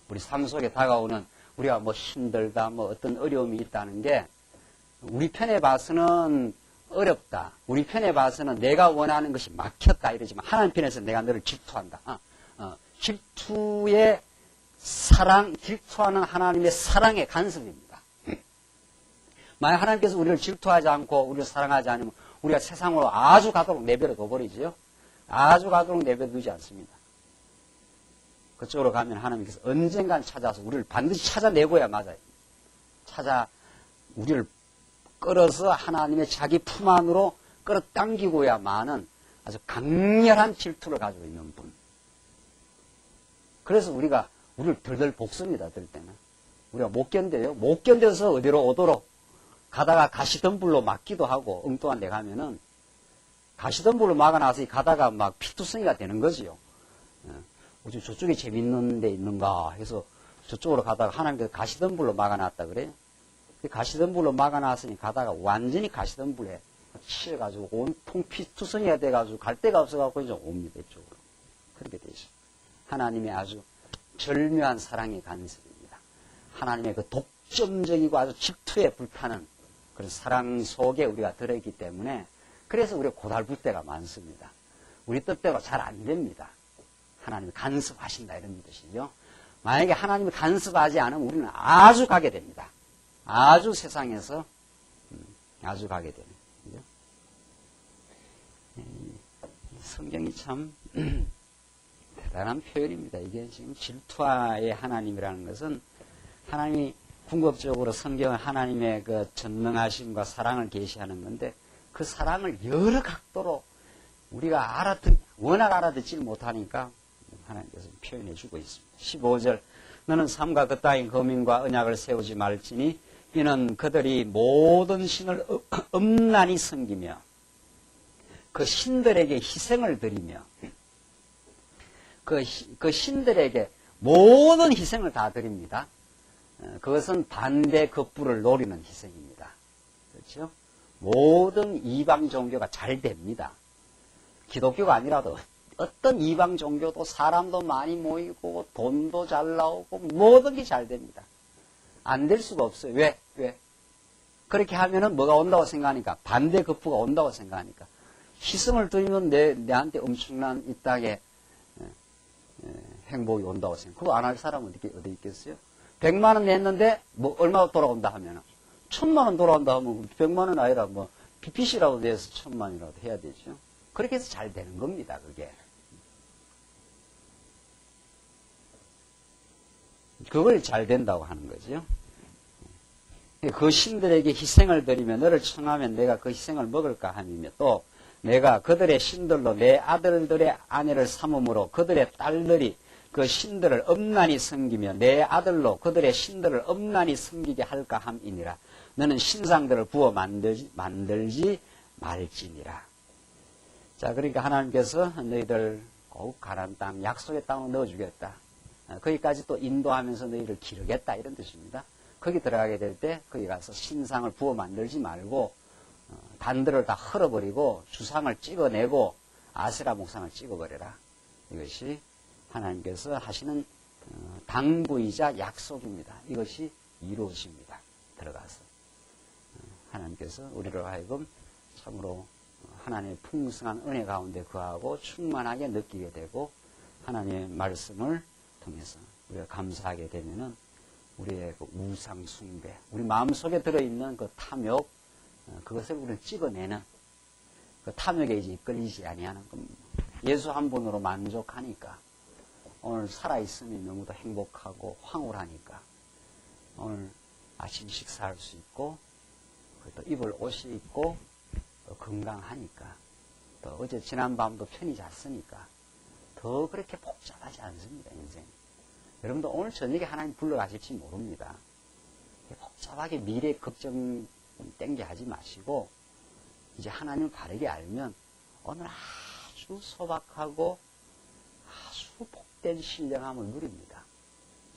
우리 삶 속에 다가오는 우리가 뭐 힘들다, 뭐 어떤 어려움이 있다는 게 우리 편에 봐서는 어렵다. 우리 편에 봐서는 내가 원하는 것이 막혔다 이러지만 하나님 편에서 내가 너를 질투한다. 질투의 사랑, 질투하는 하나님의 사랑의 간섭입니다. 만약 하나님께서 우리를 질투하지 않고 우리를 사랑하지 않으면 우리가 세상으로 아주 가도록 내버려 둬버리죠. 아주 가도록 내버려 두지 않습니다. 그쪽으로 가면 하나님께서 언젠간 찾아서 우리를 반드시 찾아내고야 맞아요. 우리를 끌어서 하나님의 자기 품 안으로 끌어당기고야만은 아주 강렬한 질투를 가지고 있는 분. 그래서 우리를 덜덜 볶습니다. 들 때는. 우리가 못 견뎌요. 못 견뎌서 어디로 오도록 가다가 가시덤불로 막기도 하고 엉뚱한 데 가면은 가시덤불로 막아놔서 가다가 막 피투성이가 되는 거지요. 저쪽에 재밌는 데 있는가 해서 저쪽으로 가다가 하나님께서 가시덤불로 막아놨다 그래요. 가시덤불로 막아놨으니 가다가 완전히 가시덤불에 치여가지고 온통 피투성이가 돼가지고 갈 데가 없어가지고 이제 옵니다. 이쪽으로. 그렇게 되죠. 하나님의 아주 절묘한 사랑의 간섭입니다. 하나님의 그 독점적이고 아주 질투에 불타는 그런 사랑 속에 우리가 들어있기 때문에 그래서 우리가 고달플 때가 많습니다. 우리 뜻대로 잘 안 됩니다. 하나님이 간섭하신다 이런 뜻이죠. 만약에 하나님이 간섭하지 않으면 우리는 아주 가게 됩니다. 아주 세상에서 아주 가게 되는 거죠. 성경이 참 대단한 표현입니다. 이게 지금 질투의 하나님이라는 것은 하나님이 궁극적으로 성경은 하나님의 그 전능하심과 사랑을 계시하는 건데 그 사랑을 여러 각도로 우리가 워낙 알아듣지 못하니까 하나님께서 표현해 주고 있습니다. 15절 너는 삼가 그 따윈 거민과 언약을 세우지 말지니 이는 그들이 모든 신을 엄란히 섬기며 그 신들에게 희생을 드리며 그 신들에게 모든 희생을 다 드립니다. 그것은 반대 급부를 노리는 희생입니다. 그렇죠? 모든 이방 종교가 잘 됩니다. 기독교가 아니라도 어떤 이방 종교도 사람도 많이 모이고 돈도 잘 나오고 모든 게 잘 됩니다. 안 될 수가 없어요. 왜? 그렇게 하면은 뭐가 온다고 생각하니까 반대 급부가 온다고 생각하니까 희생을 드리면 내한테 엄청난 이 땅에 행복이 온다고 생각. 그거 안 할 사람은 어디 있겠어요? 100만 원 냈는데 뭐 얼마 돌아온다 하면은 1000만 원 돌아온다 하면 100만 원 아니라 뭐 PPC라도 내서 1000만이라도 해야 되죠. 그렇게 해서 잘 되는 겁니다. 그게. 그걸 잘 된다고 하는 거죠. 그 신들에게 희생을 드리며 너를 청하면 내가 그 희생을 먹을까 하며 또 내가 그들의 신들로 내 아들들의 아내를 삼음으로 그들의 딸들이 그 신들을 엄란히 섬기며 내 아들로 그들의 신들을 엄란히 섬기게 할까 함이니라. 너는 신상들을 부어 만들지 말지니라. 자, 그러니까 하나님께서 너희들 꼭 가나안 땅, 약속의 땅으로 넣어주겠다. 거기까지 또 인도하면서 너희를 기르겠다 이런 뜻입니다. 거기 들어가게 될 때 거기 가서 신상을 부어 만들지 말고 단들을 다 헐어버리고 주상을 찍어내고 아세라 목상을 찍어버려라. 이것이 하나님께서 하시는 당부이자 약속입니다. 이것이 이루어집니다. 들어가서 하나님께서 우리를 하여금 참으로 하나님의 풍성한 은혜 가운데 거하고 충만하게 느끼게 되고 하나님의 말씀을 통해서 우리가 감사하게 되면은 우리의 그 우상 숭배, 우리 마음속에 들어있는 그 탐욕, 그것을 우리는 찍어내는 그 탐욕에 이제 이끌리지 아니하는 예수 한 분으로 만족하니까 오늘 살아있음이 너무도 행복하고 황홀하니까 오늘 아침 식사할 수 있고 또 입을 옷이 있고 또 건강하니까 또 어제 지난밤도 편히 잤으니까 더 그렇게 복잡하지 않습니다. 인생. 여러분도 오늘 저녁에 하나님 불러가실지 모릅니다. 복잡하게 미래 걱정 땡겨 하지 마시고 이제 하나님을 바르게 알면 오늘 아주 소박하고 아주 복된 신령함을 누립니다.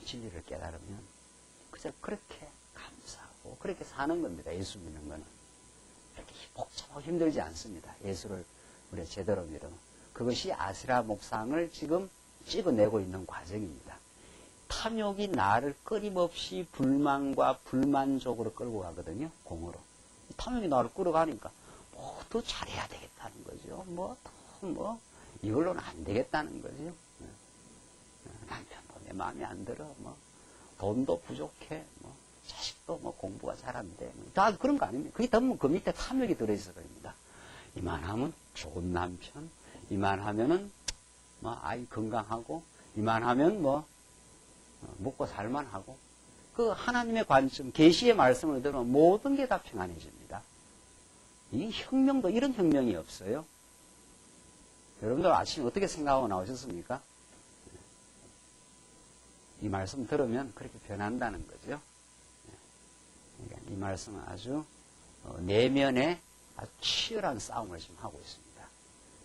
진리를 깨달으면 그저 그렇게 감사하고 그렇게 사는 겁니다. 예수 믿는 거는 이렇게 복잡하고 힘들지 않습니다. 예수를 우리가 제대로 믿으면 그것이 아세라 목상을 지금 찍어내고 있는 과정입니다. 탐욕이 나를 끊임없이 불만과 불만족으로 끌고 가거든요. 공으로. 탐욕이 나를 끌어가니까 더 잘해야 되겠다는 거죠. 이걸로는 안 되겠다는 거죠. 남편도 내 마음에 안 들어. 돈도 부족해. 자식도 공부가 잘 안 돼. 다 그런 거 아닙니까? 그게 너무 그 밑에 탐욕이 들어있어 그럽니다. 이만하면 좋은 남편, 이만하면은 아이 건강하고, 이만하면 먹고 살만하고, 그 하나님의 관점, 계시의 말씀을 들으면 모든 게 다 평안해집니다. 이 혁명도 이런 혁명이 없어요. 여러분들 아침에 어떻게 생각하고 나오셨습니까? 이 말씀 들으면 그렇게 변한다는 거죠. 그러니까 이 말씀은 아주 내면에 아주 치열한 싸움을 지금 하고 있습니다.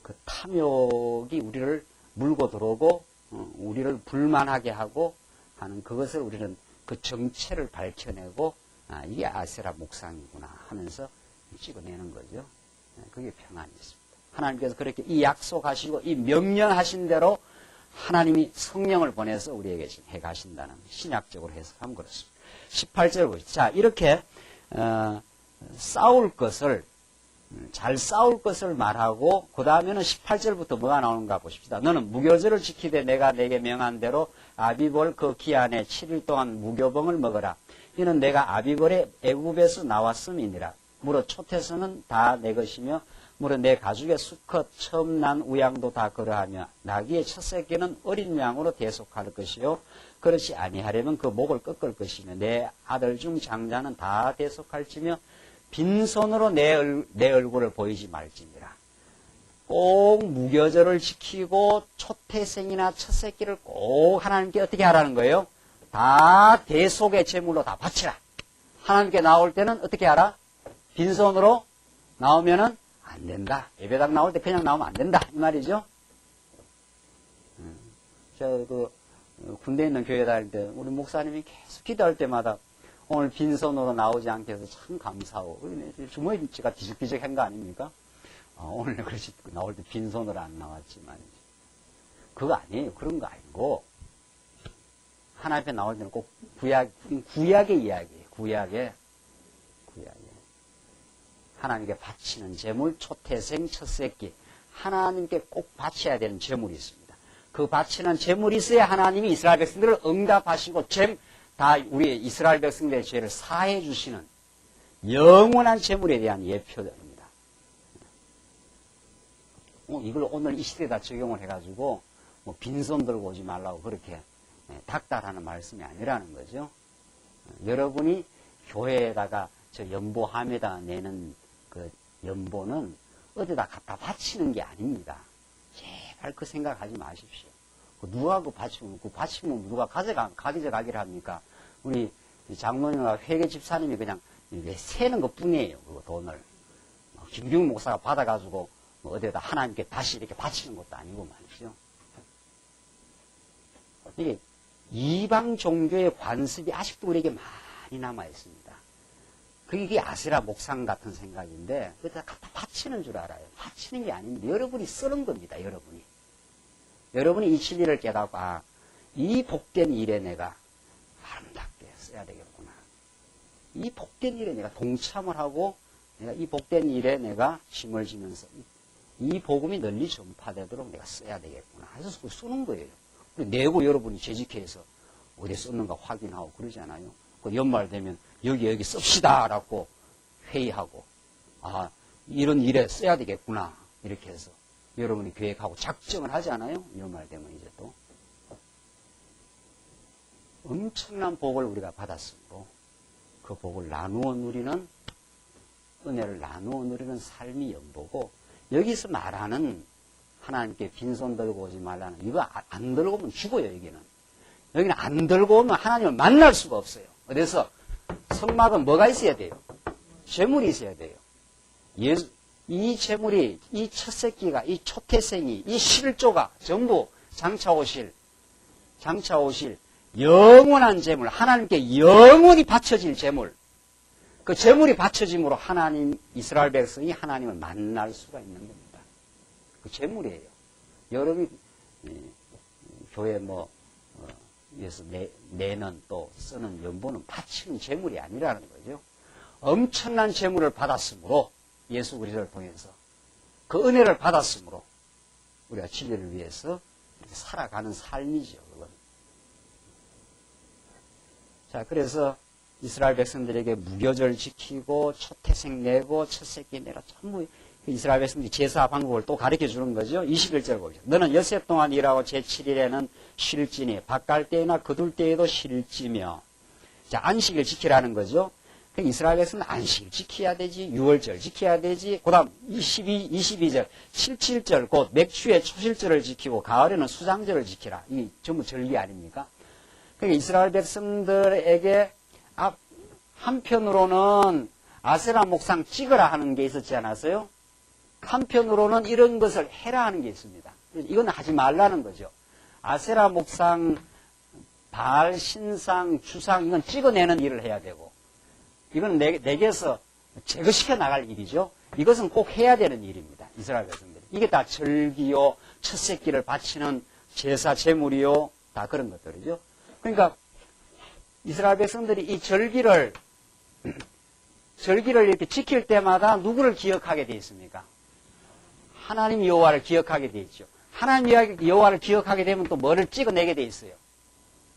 그 탐욕이 우리를 물고 들어오고 우리를 불만하게 하고 하는 그것을 우리는 그 정체를 밝혀내고 이게 아세라 목상이구나 하면서 찍어내는 거죠. 그게 평안이 있습니다. 하나님께서 그렇게 이 약속하시고 이 명령하신 대로 하나님이 성령을 보내서 우리에게 지금 해가신다는 신약적으로 해석하면 그렇습니다. 18절 보시죠. 자, 이렇게 싸울 것을 잘 싸울 것을 말하고 그 다음에는 18절부터 뭐가 나오는가 보십시다. 너는 무교절을 지키되 내가 내게 명한 대로 아비볼 그 기한에 7일 동안 무교봉을 먹어라. 이는 내가 아비볼의 애굽에서 나왔음이니라. 무릇 촛에서는 다 내 것이며 무릇 내 가죽의 수컷 처음 난 우양도 다 그러하며 나귀의 첫 새끼는 어린 양으로 대속할 것이요 그렇지 아니하려면 그 목을 꺾을 것이며 내 아들 중 장자는 다 대속할지며 빈손으로 내 얼굴을 보이지 말지니라. 꼭 무교절을 지키고 초태생이나 첫 새끼를 꼭 하나님께 어떻게 하라는 거예요? 다 대속의 제물로 다 바치라. 하나님께 나올 때는 어떻게 하라? 빈손으로 나오면은 안 된다. 예배당 나올 때 그냥 나오면 안 된다. 이 말이죠. 군대에 있는 교회 다닐 때 우리 목사님이 계속 기도할 때마다 오늘 빈손으로 나오지 않게 해서 참 감사하고 주머니가 뒤적뒤적한 거 아닙니까? 오늘 그렇지 나올 때 빈손으로 안 나왔지만 그거 아니에요. 그런 거 아니고 하나님 앞에 나올 때는 꼭 구약의 이야기예요. 구약의 하나님께 바치는 제물, 초태생, 첫새끼 하나님께 꼭 바쳐야 되는 제물이 있습니다. 그 바치는 제물이 있어야 하나님이 이스라엘 백성들을 응답하시고 다 우리 이스라엘 백성들의 죄를 사해 주시는 영원한 제물에 대한 예표입니다. 이걸 오늘 이 시대에다 적용을 해가지고 빈손 들고 오지 말라고 그렇게 닥달하는 말씀이 아니라는 거죠. 여러분이 교회에다가 저 연보함에다 내는 그 연보는 어디다 갖다 바치는 게 아닙니다. 제발 그 생각하지 마십시오. 누가 그 바치면 누가 가져가기를 합니까? 우리 장로님과 회계 집사님이 그냥 세는 것 뿐이에요. 그 돈을. 김경 목사가 받아가지고 어디에다 하나님께 다시 이렇게 바치는 것도 아니고 말이죠. 이게 이방 종교의 관습이 아직도 우리에게 많이 남아 있습니다. 그게 아세라 목상 같은 생각인데, 그다 갖다 바치는 줄 알아요. 바치는 게 아닙니다. 여러분이 쓰는 겁니다, 여러분이. 여러분이 이 진리를 깨닫고, 이 복된 일에 내가 아름답게 써야 되겠구나. 이 복된 일에 내가 동참을 하고, 내가 이 복된 일에 내가 힘을 지면서, 이 복음이 널리 전파되도록 내가 써야 되겠구나. 해서 쓰는 거예요. 내고 여러분이 재직해서 어디 썼는가 확인하고 그러잖아요. 그 연말 되면 여기 씁시다 라고 회의하고, 이런 일에 써야 되겠구나 이렇게 해서 여러분이 계획하고 작정을 하지 않아요? 연말 되면 이제 또 엄청난 복을 우리가 받았으므로 그 복을 나누어 누리는, 은혜를 나누어 누리는 삶이 연보고, 여기서 말하는 하나님께 빈손 들고 오지 말라는, 이거 안 들고 오면 죽어요. 여기는 안 들고 오면 하나님을 만날 수가 없어요. 그래서 성막은 뭐가 있어야 돼요? 재물이 있어야 돼요. 이 재물이, 이 첫 새끼가, 이 초태생이, 이 실조가 전부 장차 오실 영원한 재물, 하나님께 영원히 바쳐질 재물, 그 재물이 바쳐짐으로 하나님, 이스라엘 백성이 하나님을 만날 수가 있는 겁니다. 그 재물이에요. 여러분이 교회 위해서 내는 또 쓰는 연보는 바치는 재물이 아니라는 거죠. 엄청난 재물을 받았으므로, 예수 그리스도를 통해서 그 은혜를 받았으므로 우리가 진리를 위해서 살아가는 삶이죠. 그건. 자, 그래서 이스라엘 백성들에게 무교절 지키고 초태생 내고 첫 새끼 내라, 전부 이스라엘 백성들이 제사 방법을 또 가르쳐 주는 거죠. 21절 보죠. 너는 엿새 동안 일하고 제7일에는 쉴지니 바깔 때나 거둘 때에도 쉴지며. 자, 안식일 지키라는 거죠. 이스라엘 백성은 안식일 지켜야 되지, 유월절 지켜야 되지, 그 다음 22절, 77절, 곧 맥주의 초실절을 지키고 가을에는 수장절을 지키라. 이게 전부 절기 아닙니까? 그러니까 이스라엘 백성들에게 한편으로는 아세라 목상 찍으라 하는 게 있었지 않았어요? 한편으로는 이런 것을 해라 하는 게 있습니다. 이건 하지 말라는 거죠. 아세라 목상, 바알 신상, 주상, 이건 찍어내는 일을 해야 되고, 이건 내게서 제거시켜 나갈 일이죠. 이것은 꼭 해야 되는 일입니다. 이스라엘 백성들이. 이게 다 절기요, 첫 새끼를 바치는 제사 제물이요, 다 그런 것들이죠. 그러니까 이스라엘 백성들이 이 절기를 이렇게 지킬 때마다 누구를 기억하게 되어 있습니까? 하나님 여호와를 기억하게 되어 있죠. 하나님 여호와를 기억하게 되면 또 뭐를 찍어내게 되어 있어요?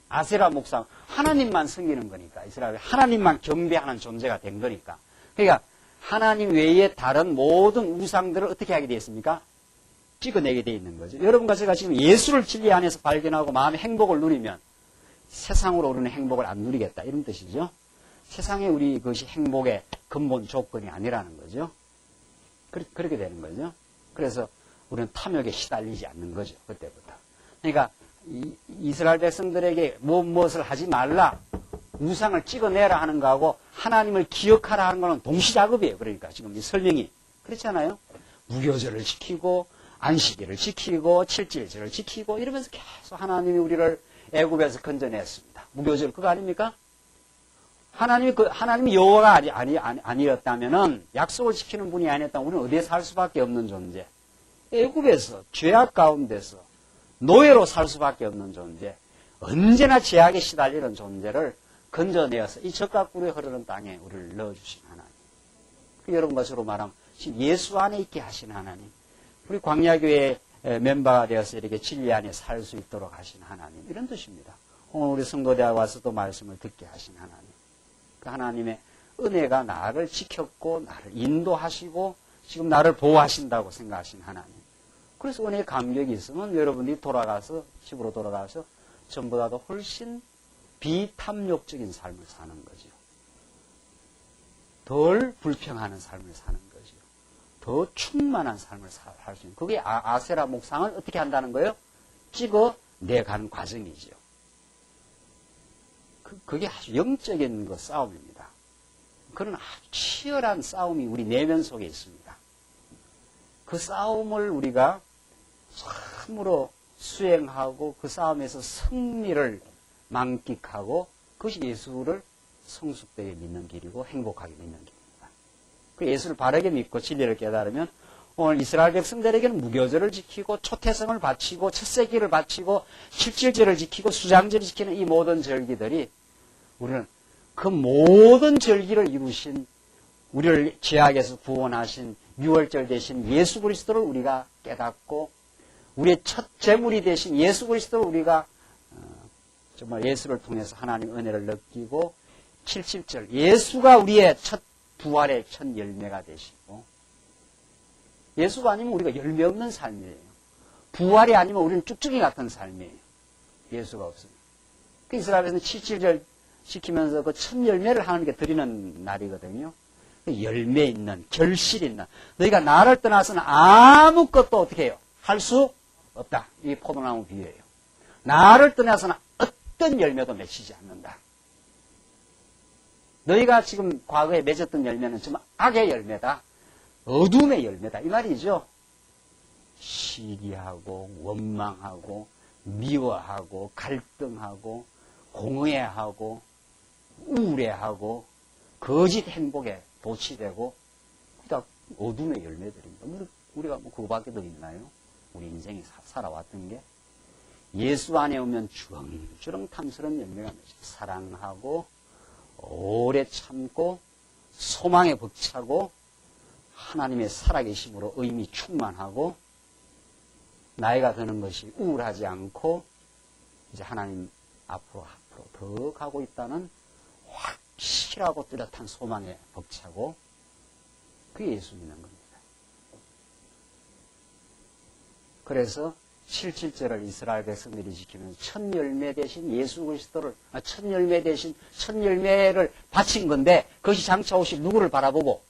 아세라 목상, 하나님만 섬기는 거니까. 이스라엘 하나님만 경배하는 존재가 된 거니까. 그러니까 하나님 외에 다른 모든 우상들을 어떻게 하게 되어 있습니까? 찍어내게 되어 있는 거죠. 여러분과 제가 지금 예수를 진리 안에서 발견하고 마음의 행복을 누리면 세상으로 우리는 행복을 안 누리겠다, 이런 뜻이죠. 세상에 우리 그것이 행복의 근본 조건이 아니라는 거죠. 그렇게 되는 거죠. 그래서 우리는 탐욕에 시달리지 않는 거죠. 그때부터. 그러니까 이스라엘 백성들에게 무엇을 하지 말라, 우상을 찍어내라 하는 거하고 하나님을 기억하라 하는 거는 동시작업이에요. 그러니까 지금 이 설명이 그렇잖아요. 무교절을 지키고 안식일을 지키고 칠칠절을 지키고 이러면서 계속 하나님이 우리를 애굽에서 건져냈습니다. 무교절 그거 아닙니까? 하나님이 여호와가 아니었다면은, 약속을 지키는 분이 아니었다면 우리는 어디에 살 수밖에 없는 존재. 애굽에서, 죄악 가운데서 노예로 살 수밖에 없는 존재. 언제나 죄악에 시달리는 존재를 건져내어서 이 적각구리에 흐르는 땅에 우리를 넣어주신 하나님. 여러분과 저로 말하면 예수 안에 있게 하신 하나님. 우리 광야교회 멤버가 되어서 이렇게 진리 안에 살 수 있도록 하신 하나님. 이런 뜻입니다. 오늘 우리 성도대에 와서도 말씀을 듣게 하신 하나님. 그 하나님의 은혜가 나를 지켰고 나를 인도하시고 지금 나를 보호하신다고 생각하신 하나님. 그래서 은혜의 감격이 있으면 여러분이 집으로 돌아가서 전보다도 훨씬 비탐욕적인 삶을 사는 거죠. 덜 불평하는 삶을 사는 거죠. 더 충만한 삶을 살 수 있는. 그게 아세라 목상을 어떻게 한다는 거예요? 찍어내가는 과정이죠. 그게 아주 영적인 싸움입니다. 그런 아주 치열한 싸움이 우리 내면 속에 있습니다. 그 싸움을 우리가 참으로 수행하고 그 싸움에서 승리를 만끽하고 그것이 예수를 성숙되게 믿는 길이고 행복하게 믿는 길입니다. 그 예수를 바르게 믿고 진리를 깨달으면 오늘 이스라엘 백성들에게는 무교절을 지키고 초태성을 바치고 첫세기를 바치고 칠칠절을 지키고 수장절을 지키는 이 모든 절기들이 우리는 그 모든 절기를 이루신 우리를 죄악에서 구원하신 유월절 대신 예수 그리스도를 우리가 깨닫고 우리의 첫 제물이 되신 예수 그리스도를 우리가 정말 예수를 통해서 하나님의 은혜를 느끼고 70절 예수가 우리의 첫 부활의 첫 열매가 되시고 예수가 아니면 우리가 열매 없는 삶이에요. 부활이 아니면 우리는 쭉쭉이 같은 삶이에요. 예수가 없으면. 그 이스라엘에서는 77절 지키면서 그 첫 열매를 하나님께 드리는 날이거든요. 그 열매 있는 결실 있는 너희가 나를 떠나서는 아무것도 어떻게 해요? 할 수 없다. 이 포도나무 비유예요. 나를 떠나서는 어떤 열매도 맺히지 않는다. 너희가 지금 과거에 맺었던 열매는 정말 악의 열매다. 어둠의 열매다. 이 말이죠. 시기하고 원망하고 미워하고 갈등하고 공허해하고 우울해하고 거짓 행복에 도취되고 다 어둠의 열매들입니다. 우리가 뭐 그거밖에 더 있나요? 우리 인생이 살아왔던 게 예수 안에 오면 주렁주렁 탐스러운 열매가 맺혀 사랑하고 오래 참고 소망에 벅차고 하나님의 살아계심으로 의미 충만하고 나이가 드는 것이 우울하지 않고 이제 하나님 앞으로 더 가고 있다는 확실하고 뚜렷한 소망에 벅차고 그게 예수 믿는 겁니다. 그래서 77절을 이스라엘 백성들이 지키면서 첫 열매 대신 예수 그리스도를 첫 열매 대신 첫 열매를 바친 건데 그것이 장차 오실 누구를 바라보고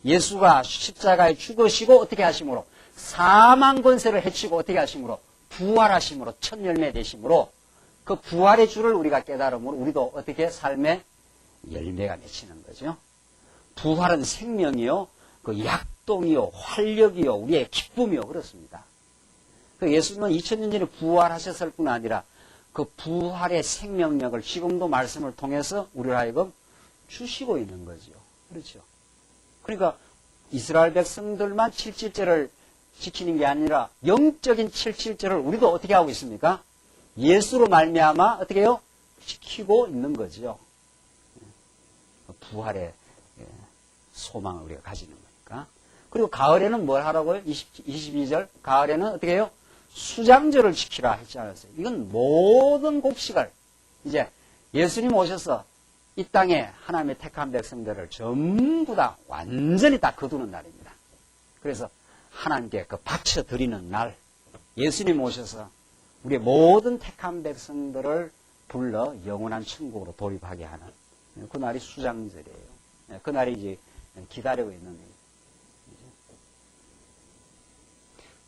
예수가 십자가에 죽으시고 어떻게 하심으로 사망 권세를 해치고 어떻게 하심으로 부활하심으로 첫 열매 되심으로 그 부활의 주를 우리가 깨달음으로 우리도 어떻게 삶의 열매가 맺히는 거죠. 부활은 생명이요, 그 약동이요, 활력이요, 우리의 기쁨이요 그렇습니다. 그 예수님은 2000년 전에 부활하셨을 뿐 아니라 그 부활의 생명력을 지금도 말씀을 통해서 우리를 하여금 주시고 있는 거죠. 그렇죠. 그러니까 이스라엘 백성들만 77절을 지키는 게 아니라 영적인 77절을 우리도 어떻게 하고 있습니까? 예수로 말미암아 어떻게 해요? 지키고 있는 거죠. 부활의 소망을 우리가 가지는 거니까. 그리고 가을에는 뭘 하라고요? 22절 가을에는 어떻게 해요? 수장절을 지키라 했지 않았어요? 이건 모든 곡식을 이제 예수님 오셔서 이 땅에 하나님의 택한 백성들을 전부 다 완전히 다 거두는 날입니다. 그래서 하나님께 그 바쳐드리는 날 예수님 오셔서 우리의 모든 택한 백성들을 불러 영원한 천국으로 돌입하게 하는 그 날이 수장절이에요. 그 날이 이제 기다리고 있는 거예요.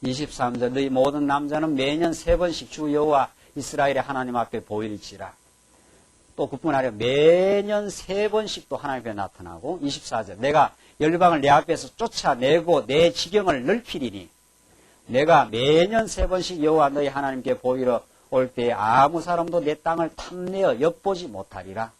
23절 너희 모든 남자는 매년 3번씩 주 여호와 이스라엘의 하나님 앞에 보일지라. 또 그뿐 아니라 매년 3번씩 또 하나님 앞에 나타나고 24절 내가 열방을 내 앞에서 쫓아내고 내 지경을 넓히리니 내가 매년 3번씩 여호와 너희 하나님께 보이러 올 때에 아무 사람도 내 땅을 탐내어 엿보지 못하리라.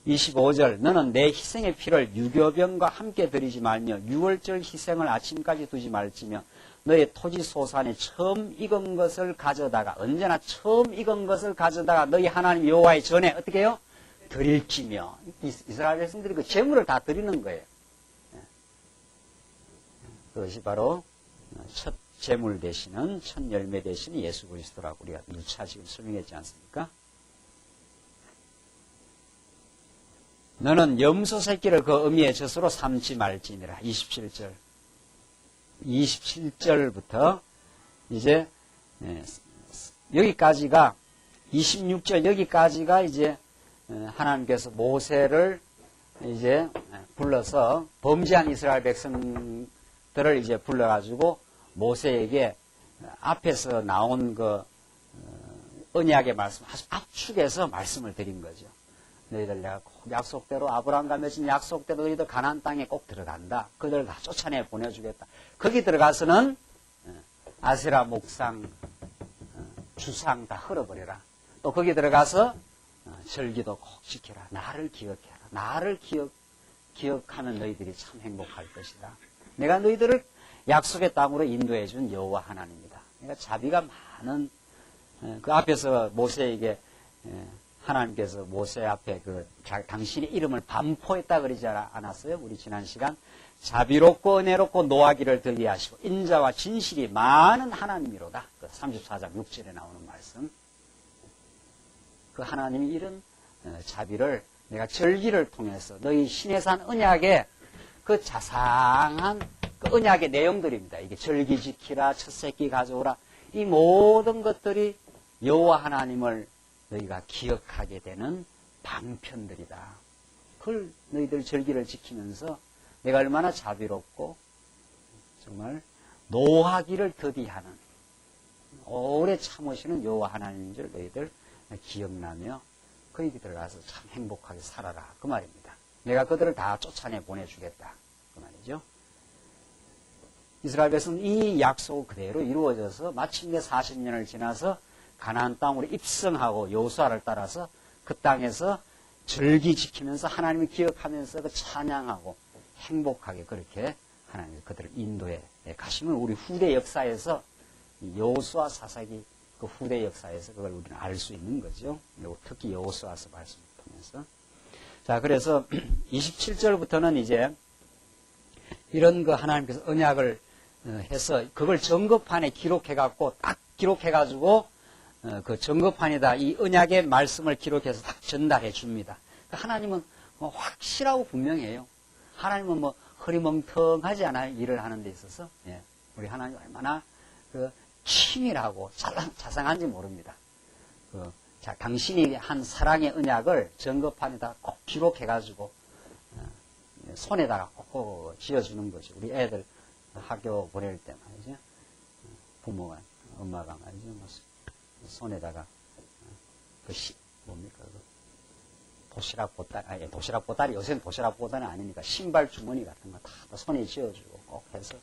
25절 너는 내 희생의 피를 유교병과 함께 드리지 말며 유월절 희생을 아침까지 두지 말지며 너의 토지 소산에 처음 익은 것을 가져다가 언제나 처음 익은 것을 가져다가 너희 하나님 여호와의 전에 어떻게 해요? 드릴지며 이스라엘 백성들이 그 재물을 다 드리는 거예요. 그것이 바로 첫 재물 되시는 첫 열매 되시는 예수 그리스도라고 우리가 누차 지금 설명했지 않습니까? 너는 염소 새끼를 그 어미의 젖으로 삼지 말지니라. 27절. 27절부터 이제 여기까지가 26절 여기까지가 이제 하나님께서 모세를 이제 불러서 범죄한 이스라엘 백성들을 이제 불러가지고 모세에게 앞에서 나온 그 언약의 말씀 아주 압축해서 말씀을 드린 거죠. 너희들 내가 약속대로 아브라함과 맺은 약속대로 너희들 가나안 땅에 꼭 들어간다. 그들을 다 쫓아내 보내주겠다. 거기 들어가서는 아세라 목상 주상 다 흘어버려라. 또 거기 들어가서 절기도 꼭 지켜라. 나를 기억해라. 나를 기억하면 너희들이 참 행복할 것이다. 내가 너희들을 약속의 땅으로 인도해 준 여호와 하나님이다. 그러니까 자비가 많은 그 앞에서 모세에게 하나님께서 모세 앞에 당신의 이름을 반포했다 그러지 않았어요? 우리 지난 시간 자비롭고 은혜롭고 노하기를 더디하시고 인자와 진실이 많은 하나님이로다. 그 34장 6절에 나오는 말씀. 그 하나님이 이런 자비를 내가 절기를 통해서 너희 시내산 언약의 그 자상한 그 언약의 내용들입니다. 이게 절기 지키라, 첫 새끼 가져오라. 이 모든 것들이 여호와 하나님을 너희가 기억하게 되는 방편들이다. 그걸 너희들 절기를 지키면서 내가 얼마나 자비롭고 정말 노하기를 더디하는 오래 참으시는 여호와 하나님인 줄 너희들 기억나며 거기 들어가서 참 행복하게 살아라. 그 말입니다. 내가 그들을 다 쫓아내 보내주겠다. 그 말이죠. 이스라엘 백성은 이 약속 그대로 이루어져서 마침내 40년을 지나서 가나안 땅으로 입성하고 여호수아를 따라서 그 땅에서 절기 지키면서 하나님을 기억하면서 그 찬양하고 행복하게 그렇게 하나님 그들을 인도해 가시면 우리 후대 역사에서 여호수아 사사기 그 후대 역사에서 그걸 우리는 알 수 있는 거죠. 특히 여호수아서 말씀을 통해서. 자, 그래서 27절부터는 이제 이런 그 하나님께서 언약을 해서 그걸 점거판에 기록해갖고 딱 기록해가지고 그 점거판에다 이 언약의 말씀을 기록해서 딱 전달해 줍니다. 하나님은 확실하고 분명해요. 하나님은 뭐 허리멍텅하지 않아요. 일을 하는 데 있어서. 예. 우리 하나님 얼마나 그 치밀하고 자상한지 모릅니다. 자, 당신이 한 사랑의 언약을 점거판에다 꼭 기록해가지고 손에다가 꼭 쥐어주는 거죠. 우리 애들 학교 보낼 때 말이죠. 부모가, 엄마가 말이죠. 손에다가 뭡니까? 도시락 보따리, 도시락 보따리, 요새는 도시락 보따리 아니니까 신발 주머니 같은 거 다 손에 쥐어주고 꼭 해서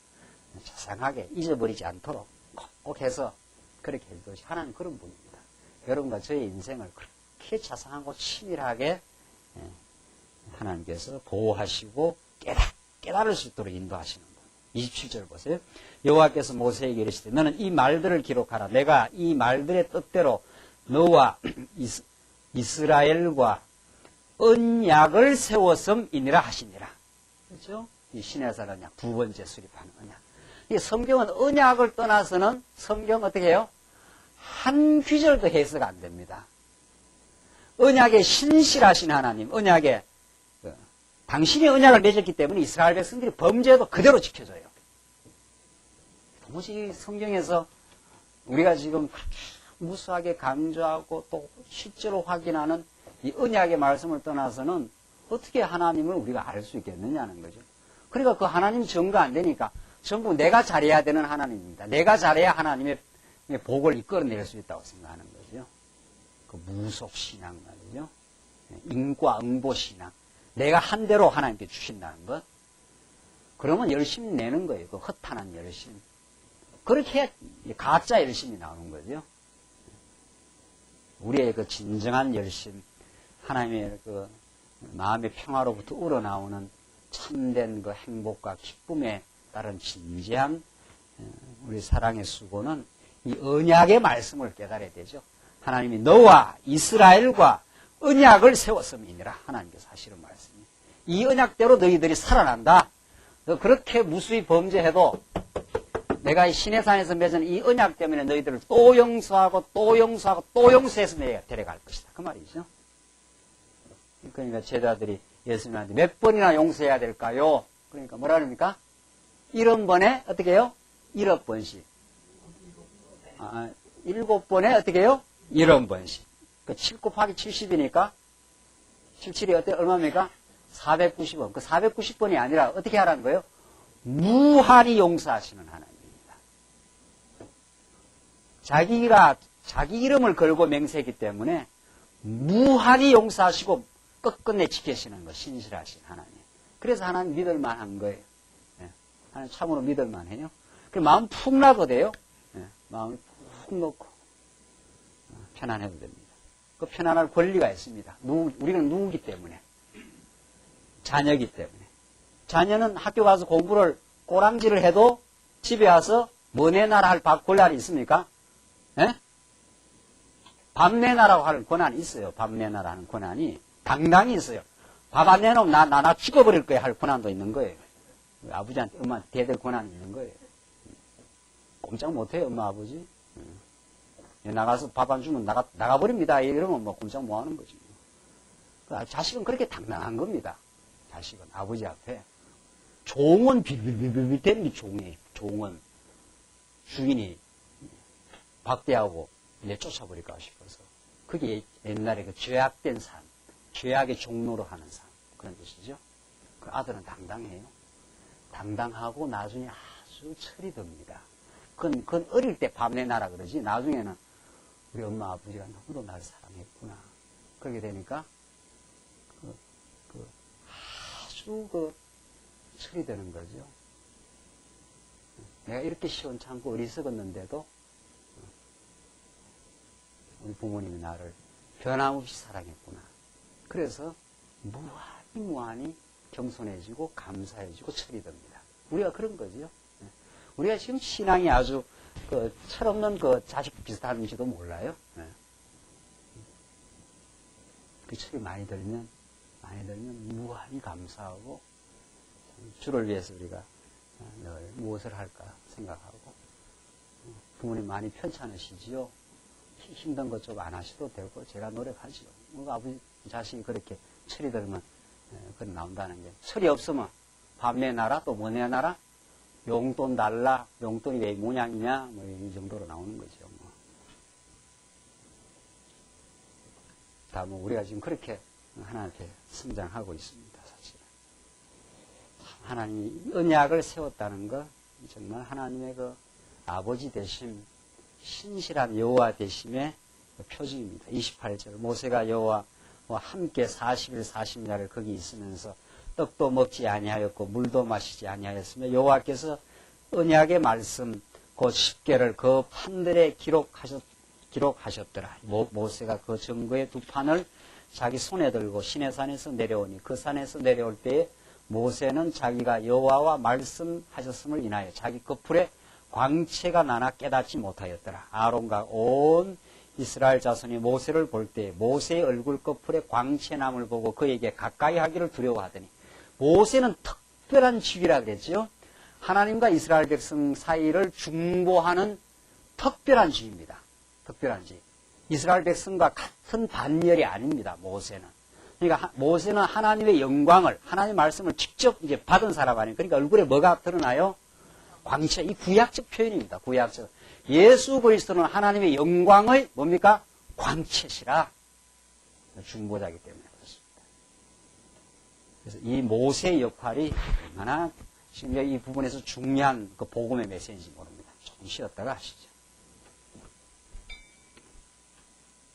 자상하게 잊어버리지 않도록 꼭 해서 그렇게 해주듯이 하나님 그런 분입니다. 여러분과 저의 인생을 그렇게 자상하고 치밀하게 하나님께서 보호하시고 깨달을 수 있도록 인도하시는 분. 27절 보세요. 여호와께서 모세에게 이르시되 너는 이 말들을 기록하라. 내가 이 말들의 뜻대로 너와 이스라엘과 언약을 세웠음이니라 하시니라. 그렇죠? 이 시내산 언약, 두 번째 수립하는 언약. 이 성경은 언약을 떠나서는 성경 어떻게 해요? 한 귀절도 해석 안 됩니다. 언약에 신실하신 하나님, 언약에 당신이 언약을 맺었기 때문에 이스라엘 백성들이 범죄도 그대로 지켜줘요. 도무지 성경에서 우리가 지금 그렇게 무수하게 강조하고 또 실제로 확인하는 이 언약의 말씀을 떠나서는 어떻게 하나님을 우리가 알 수 있겠느냐는 거죠. 그러니까 그 하나님 증거 안 되니까 전부 내가 잘해야 되는 하나님입니다. 내가 잘해야 하나님의 복을 이끌어낼 수 있다고 생각하는 거죠. 그 무속신앙 말이죠. 인과응보신앙. 내가 한 대로 하나님께 주신다는 것. 그러면 열심히 내는 거예요. 그 허탄한 열심. 그렇게 해야 가짜 열심이 나오는 거죠. 우리의 그 진정한 열심, 하나님의 그 마음의 평화로부터 우러나오는 참된 그 행복과 기쁨에 따른 진지한 우리 사랑의 수고는 이 언약의 말씀을 깨달아야 되죠. 하나님이 너와 이스라엘과 언약을 세웠음이니라. 하나님께서 하시는 말씀이에요. 이 언약대로 너희들이 살아난다. 너 그렇게 무수히 범죄해도 내가 이 시내산에서 맺은 이 언약 때문에 너희들을 또 용서하고 또 용서하고 또 용서해서 내가 데려갈 것이다. 그 말이죠. 그러니까 제자들이 예수님한테 몇 번이나 용서해야 될까요? 그러니까 뭐라 그럽니까? 70번에 어떻게 해요? 7번씩. 7번에 어떻게 해요? 70번씩. 그 7 곱하기 70이니까 77이 어때? 얼마입니까? 490번. 그 490번이 아니라 어떻게 하라는 거예요? 무한히 용서하시는 하나님입니다. 자기 이름을 걸고 맹세했기 때문에 무한히 용서하시고 끝끝내 지키시는 거 신실하신 하나님. 그래서 하나님 믿을만한 거예요. 하나님 참으로 믿을만해요. 그 마음 푹 놔도 돼요. 마음을 푹 놓고 편안해도 됩니다. 그 편안할 권리가 있습니다. 우리는 누구기 때문에. 자녀이기 때문에. 자녀는 학교 가서 공부를 꼬랑지를 해도 집에 와서 뭐 내놔라 할 권한이 있습니까? 예? 밥 내놔라고 하는 권한이 있어요. 밥 내놔라 하는 권한이 당당히 있어요. 밥 안 내놓으면 나 죽어버릴 거야 할 권한도 있는 거예요. 아버지한테, 엄마한테 대들 권한이 있는 거예요. 꼼짝 못해요, 엄마, 아버지. 나가서 밥 안 주면 나가버립니다. 이러면 뭐 꼼짝 못 하는 거지. 자식은 그렇게 당당한 겁니다. 자식은 아버지 앞에. 종은 빌빌빌빌 되는 게 종이에요. 종은. 주인이 박대하고 내쫓아버릴까 싶어서. 그게 옛날에 그 죄악된 삶, 죄악의 종로로 하는 삶, 그런 뜻이죠. 그 아들은 당당해요. 당당하고 나중에 아주 철이 듭니다. 그건 어릴 때 밥 내놔라 그러지, 나중에는 우리 엄마 아버지가 너무도 나를 사랑했구나. 그렇게 되니까, 아주 철이 드는 거죠. 내가 이렇게 시원찮고 어리석었는데도, 우리 부모님이 나를 변함없이 사랑했구나. 그래서 무한히 겸손해지고 감사해지고 철이 듭니다. 우리가 그런 거죠. 우리가 지금 신앙이 아주 철없는 자식 비슷한지도 몰라요. 그 철이 많이 들면 무한히 감사하고 주를 위해서 우리가 늘 무엇을 할까 생각하고 부모님 많이 편찮으시지요. 힘든 것 좀 안 하셔도 되고 제가 노력하죠. 아버지 자식이 그렇게 철이 들면 그런 나온다는 게 철이 없으면 밥 내놔라 또 뭐 내놔라 용돈 달라 용돈이 왜 모양이냐 뭐 이 정도로 나오는 거죠. 다 우리가 지금 그렇게 하나님께 성장하고 있습니다. 사실 하나님이 언약을 세웠다는 거 정말 하나님의 그 아버지 되심 신실한 여호와 되심의 표징입니다. 28절 모세가 여호와와 함께 40일 40야를 거기 있으면서 떡도 먹지 아니하였고 물도 마시지 아니하였으며 여호와께서 언약의 말씀 곧 10개를 그 판들에 기록하셨더라. 모세가 그 증거의 두 판을 자기 손에 들고 시내산에서 내려오니 그 산에서 내려올 때에 모세는 자기가 여호와와 말씀하셨음을 인하여 자기 거풀에 광채가 나나 깨닫지 못하였더라. 아론과 온 이스라엘 자손이 모세를 볼 때 모세의 얼굴 거풀에 광채남을 보고 그에게 가까이 하기를 두려워하더니 모세는 특별한 직위라 그랬죠. 하나님과 이스라엘 백성 사이를 중보하는 특별한 직위입니다. 특별한 직위. 이스라엘 백성과 같은 반열이 아닙니다. 모세는. 그러니까 모세는 하나님의 영광을 하나님의 말씀을 직접 이제 받은 사람 아니에요. 그러니까 얼굴에 뭐가 드러나요? 광채. 이 구약적 표현입니다. 구약적. 예수 그리스도는 하나님의 영광의 뭡니까? 광채시라. 중보자이기 때문에 그렇습니다. 그래서 이 모세의 역할이 얼마나 지금 이 부분에서 중요한 그 복음의 메시지인지 모릅니다. 조금 쉬었다가 하시죠.